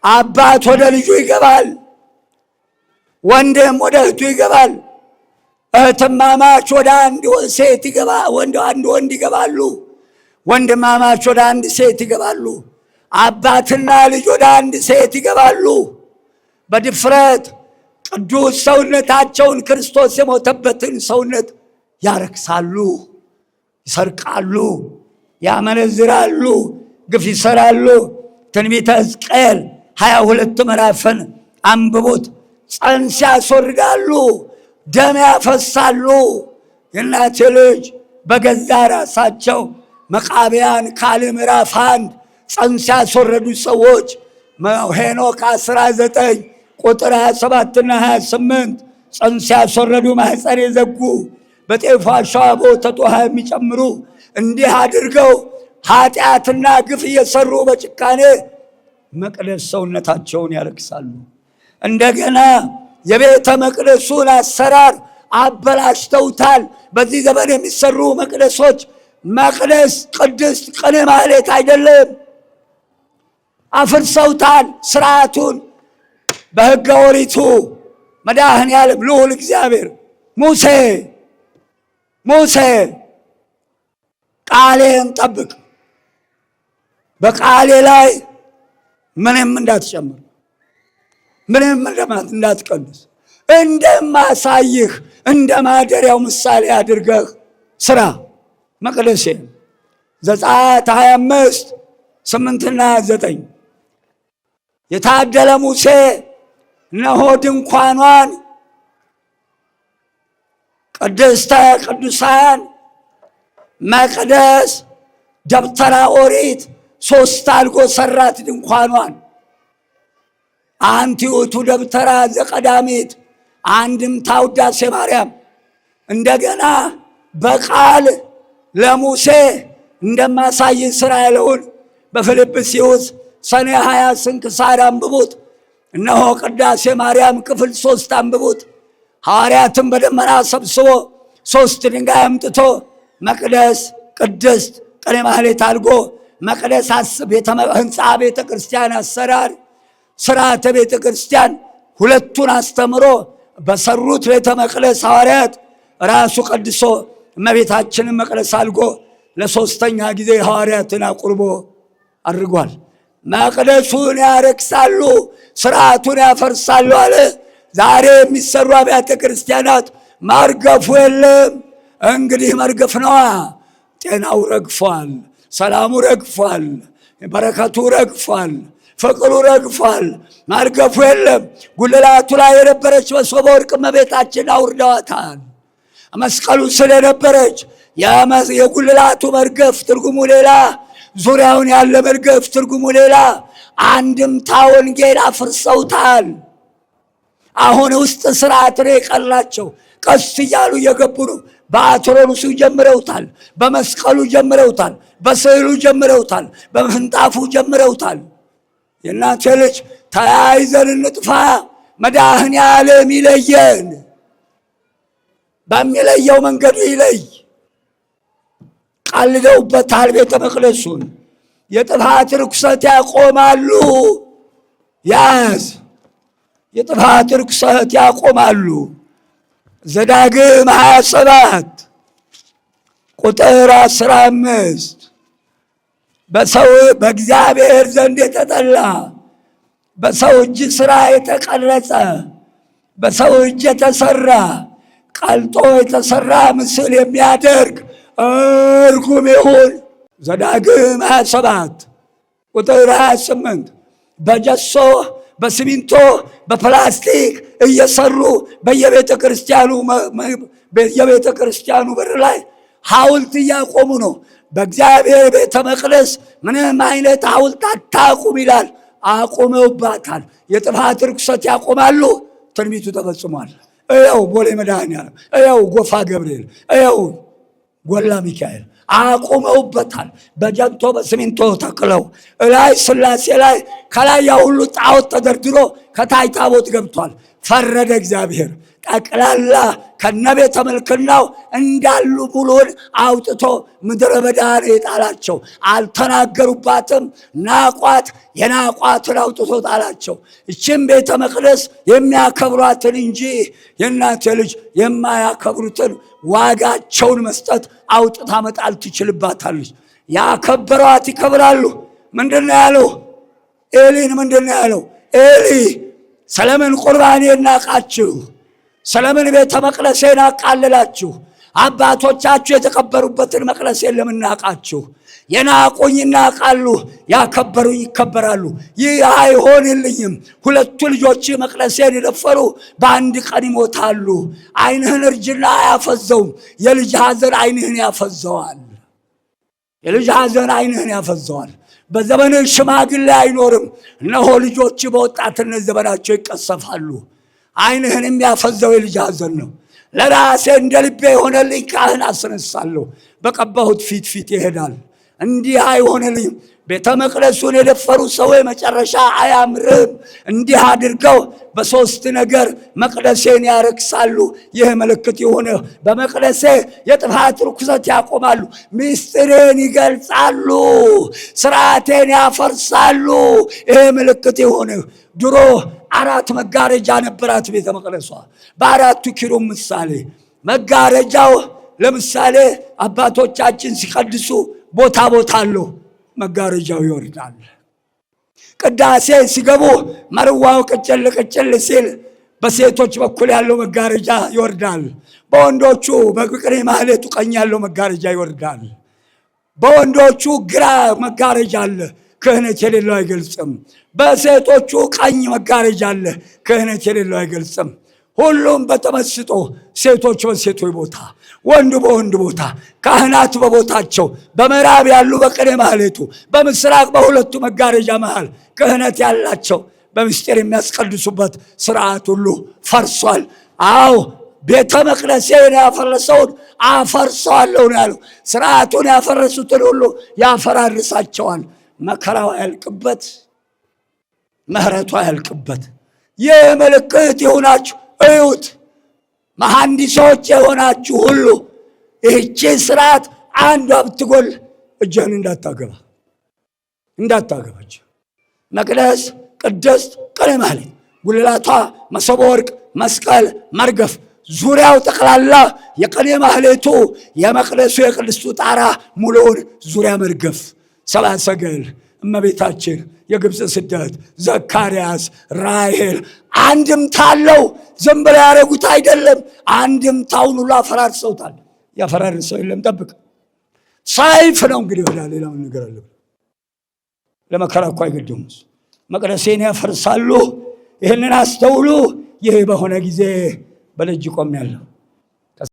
አባት ወደ ልጁ ይገባል፣ ወንድም ወደ እህቱ ይገባል፣ እህትማማች ወደ አንድ ሴት ይገባ አንድ ወንድ ይገባሉ፣ ወንድማማች ወደ አንድ ሴት ይገባሉ፣ አባትና ልጅ ወደ አንድ ሴት ይገባሉ። በድፍረት ቅዱስ ሰውነታቸውን ክርስቶስ የሞተበትን ሰውነት ያረክሳሉ፣ ይሰርቃሉ፣ ያመነዝራሉ፣ ግፍ ይሰራሉ። ትንቢተ ሕዝቅኤል 22 ምዕራፍን አንብቡት። ጽንስ ያስወርዳሉ፣ ደም ያፈሳሉ። የእናቴ ልጅ በገዛ ራሳቸው መቃብያን ካልዕ ምዕራፍ 1 ጽንስ ያስወረዱ ሰዎች ሄኖክ 19 ቁጥር 27 እና 28 ጽንስ ያስወረዱ ማህፀን የዘጉ በጤፍ አሸዋ በወተት ውሃ የሚጨምሩ እንዲህ አድርገው ኃጢአትና ግፍ እየሰሩ በጭካኔ መቅደስ ሰውነታቸውን ያረክሳሉ። እንደገና የቤተ መቅደሱን አሰራር አበላሽተውታል። በዚህ ዘመን የሚሰሩ መቅደሶች መቅደስ ቅድስት ቅኔ ማህሌት አይደለም፣ አፍርሰውታል ስርዓቱን። በሕገ ኦሪቱ መድኃኔዓለም ልዑል እግዚአብሔር ሙሴ ቃሌን ጠብቅ፣ በቃሌ ላይ ምንም እንዳትጨምር፣ ምንም እንዳትቀንስ፣ እንደማሳይህ እንደ ማደሪያው ምሳሌ አድርገህ ስራ መቅደሴን። ዘጸአት 25 8 እና 9 የታደለ ሙሴ እነሆ ድንኳኗን ቅድስተ ቅዱሳን መቅደስ ደብተራ ኦሪት 3 አድርጎ ሰራት። ድንኳኗን አንቲ ውእቱ ደብተራ ዘቀዳሚት አንድምታ ውዳሴ ማርያም። እንደገና በቃል ለሙሴ እንደማሳይ ስራ ያለውን በፊልጵስዩስ ሰኔ 20 ስንክሳር አንብቡት። እነሆ ቅዳሴ ማርያም ክፍል 3 አንብቡት። ሐዋርያትን በደመና ሰብስቦ 3 ድንጋይ አምጥቶ መቅደስ ቅድስት ቅኔ ማህሌት አድርጎ መቅደስ ህንፃ ቤተ ክርስቲያን አሰራር ስርዓተ ቤተ ክርስቲያን ሁለቱን አስተምሮ በሰሩት ቤተ መቅደስ ሐዋርያት ራሱ ቀድሶ እመቤታችንን መቅደስ አድርጎ ለ3ኛ ጊዜ ሐዋርያትን አቁርቦ አድርጓል። መቅደሱን ያረክሳሉ፣ ስርዓቱን ያፈርሳሉ አለ። ዛሬ የሚሰሩ አብያተ ክርስቲያናት ማርገፉ የለም። እንግዲህ መርገፍ ነዋ። ጤናው ረግፏል፣ ሰላሙ ረግፏል፣ በረከቱ ረግፏል፣ ፍቅሩ ረግፏል። ማርገፉ የለም። ጉልላቱ ላይ የነበረች መሶበ ወርቅ እመቤታችን አውርደዋታል። መስቀሉ ስር የነበረች የጉልላቱ መርገፍ ትርጉሙ ሌላ፣ ዙሪያውን ያለ መርገፍ ትርጉሙ ሌላ። አንድምታ ወንጌል አፍርሰውታል። አሁን ውስጥ ስርዓት ነው የቀላቸው። ቀስ እያሉ እየገቡ ነው። በአትሮኑሱ ጀምረውታል፣ በመስቀሉ ጀምረውታል፣ በስዕሉ ጀምረውታል፣ በምንጣፉ ጀምረውታል። የእናንተ ልጅ ተያይዘን እንጥፋ፣ መድኃኔዓለም ይለየን፣ በሚለየው መንገዱ ይለይ። ቀልደውበታል ቤተ መቅደሱን። የጥፋት ርኩሰት ያቆማሉ። ያዝ የጥፋት ርኩሰት ያቆማሉ። ዘዳግም 27 ቁጥር 15 በሰው በእግዚአብሔር ዘንድ የተጠላ በሰው እጅ ሥራ የተቀረጸ በሰው እጅ የተሰራ ቀልጦ የተሰራ ምስል የሚያደርግ እርጉም ይሁን። ዘዳግም 27 ቁጥር 28 በጀሶ በሲሚንቶ በፕላስቲክ እየሰሩ በየቤተ ክርስቲያኑ በር ላይ ሐውልት እያቆሙ ነው። በእግዚአብሔር ቤተ መቅደስ ምንም አይነት ሐውልት አታቁም ይላል። አቁመውባታል። የጥፋት ርኩሰት ያቆማሉ። ትንቢቱ ተፈጽሟል። እያው ቦሌ መድኃኔዓለም፣ እያው ጎፋ ገብርኤል፣ እያው ጎላ ሚካኤል አቁመውበታል። በጀንቶ በሲሚንቶ ተክለው እላይ ሥላሴ ላይ ከላይ ያ ሁሉ ጣዖት ተደርድሮ ከታይ ታቦት ገብቷል። ፈረደ እግዚአብሔር። ጠቅላላ ከነቤተ ምልክናው እንዳሉ ሙሉን አውጥቶ ምድረ በዳ የጣላቸው። አልተናገሩባትም፣ ናቋት። የናቋትን አውጥቶ ጣላቸው። እችም ቤተ መቅደስ የሚያከብሯትን እንጂ የእናንተ ልጅ የማያከብሩትን ዋጋቸውን መስጠት አውጥታ መጣል ትችልባታለች። ያከበሯት ይከብራሉ። ምንድነው ያለው? ኤሊን ምንድነው ያለው? ኤሊ ስለምን ቁርባኔን ናቃችሁ? ስለምን ቤተ መቅደሴን አቃለላችሁ? አባቶቻችሁ የተቀበሩበትን መቅደሴን ለምን ናቃችሁ? የናቁኝ ይናቃሉ፣ ያከበሩኝ ይከበራሉ። ይህ አይሆንልኝም። ሁለቱ ልጆች መቅደሴን የደፈሩ በአንድ ቀን ይሞታሉ። ዓይንህን እርጅና አያፈዘውም፣ የልጅ ሐዘን ዓይንህን ያፈዘዋል። የልጅ ሐዘን ዓይንህን ያፈዘዋል። በዘመንህ ሽማግሌ አይኖርም። እነሆ ልጆች በወጣትነት ዘመናቸው ይቀሰፋሉ። ዓይንህን የሚያፈዘው የልጅ ሐዘን ነው። ለራሴ እንደ ልቤ የሆነልኝ ካህን አስነሳለሁ፣ በቀባሁት ፊት ይሄዳል። እንዲህ አይሆንልኝም። ቤተ መቅደሱን የደፈሩ ሰዎች መጨረሻ አያምርም። እንዲህ አድርገው በሶስት ነገር መቅደሴን ያረክሳሉ። ይህ ምልክት የሆነ በመቅደሴ የጥፋት ርኩሰት ያቆማሉ፣ ምስጢሬን ይገልጻሉ፣ ስርዓቴን ያፈርሳሉ። ይህ ምልክት የሆነ ድሮ 4 መጋረጃ ነበራት ቤተ መቅደሷ። በ4ቱ ኪሩብ ምሳሌ መጋረጃው ለምሳሌ አባቶቻችን ሲቀድሱ ቦታ አለው፣ መጋረጃው ይወርዳል። ቅዳሴ ሲገቡ መርዋው ቅጭል ሲል በሴቶች በኩል ያለው መጋረጃ ይወርዳል። በወንዶቹ በቅኔ ማህሌቱ ቀኝ ያለው መጋረጃ ይወርዳል። በወንዶቹ ግራ መጋረጃ አለ፣ ክህነት የሌለው አይገልጽም። በሴቶቹ ቀኝ መጋረጃ አለ፣ ክህነት የሌለው አይገልጽም። ሁሉም በተመስጦ ሴቶች በሴቶች ቦታ፣ ወንድ በወንድ ቦታ፣ ካህናት በቦታቸው፣ በምዕራብ ያሉ በቅኔ ማህሌቱ፣ በምስራቅ በሁለቱ መጋረጃ መሃል ክህነት ያላቸው በምስጢር የሚያስቀድሱበት ስርዓት ሁሉ ፈርሷል። አዎ ቤተ መቅደሴን ያፈረሰውን አፈርሰዋለሁ ነው ያለው። ስርዓቱን ያፈረሱትን ሁሉ ያፈራርሳቸዋል። መከራው ያልቅበት፣ ምህረቱ ያልቅበት። ይህ ምልክት ይሁናችሁ። እዩት። መሐንዲሶች የሆናችሁ ሁሉ ይህቺ ስርዓት አንዷ ብትጎል እጅህን እንዳታገባች። መቅደስ፣ ቅድስት፣ ቅኔ ማህሌት፣ ጉልላቷ፣ መሶበ ወርቅ፣ መስቀል፣ መርገፍ፣ ዙሪያው ጠቅላላ የቅኔ ማህሌቱ፣ የመቅደሱ የቅድስቱ ጣራ ሙሉውን ዙሪያ መርገፍ፣ ሰብአ ሰገል፣ እመቤታችን፣ የግብፅ ስደት፣ ዘካርያስ፣ ራሔል አንድምታ አለው። ዝም ብለው ያደረጉት አይደለም። አንድምታውን ሁሉ አፈራርሰውታል። ያፈራርሰው የለም። ጠብቅ። ሰይፍ ነው እንግዲህ ወዳ ሌላ ምን ነገር አለ? ለመከራ እኮ አይገድም። መቅደሴን ያፈርሳሉ። ይህንን አስተውሉ። ይህ በሆነ ጊዜ በደጅ ቆሜያለሁ።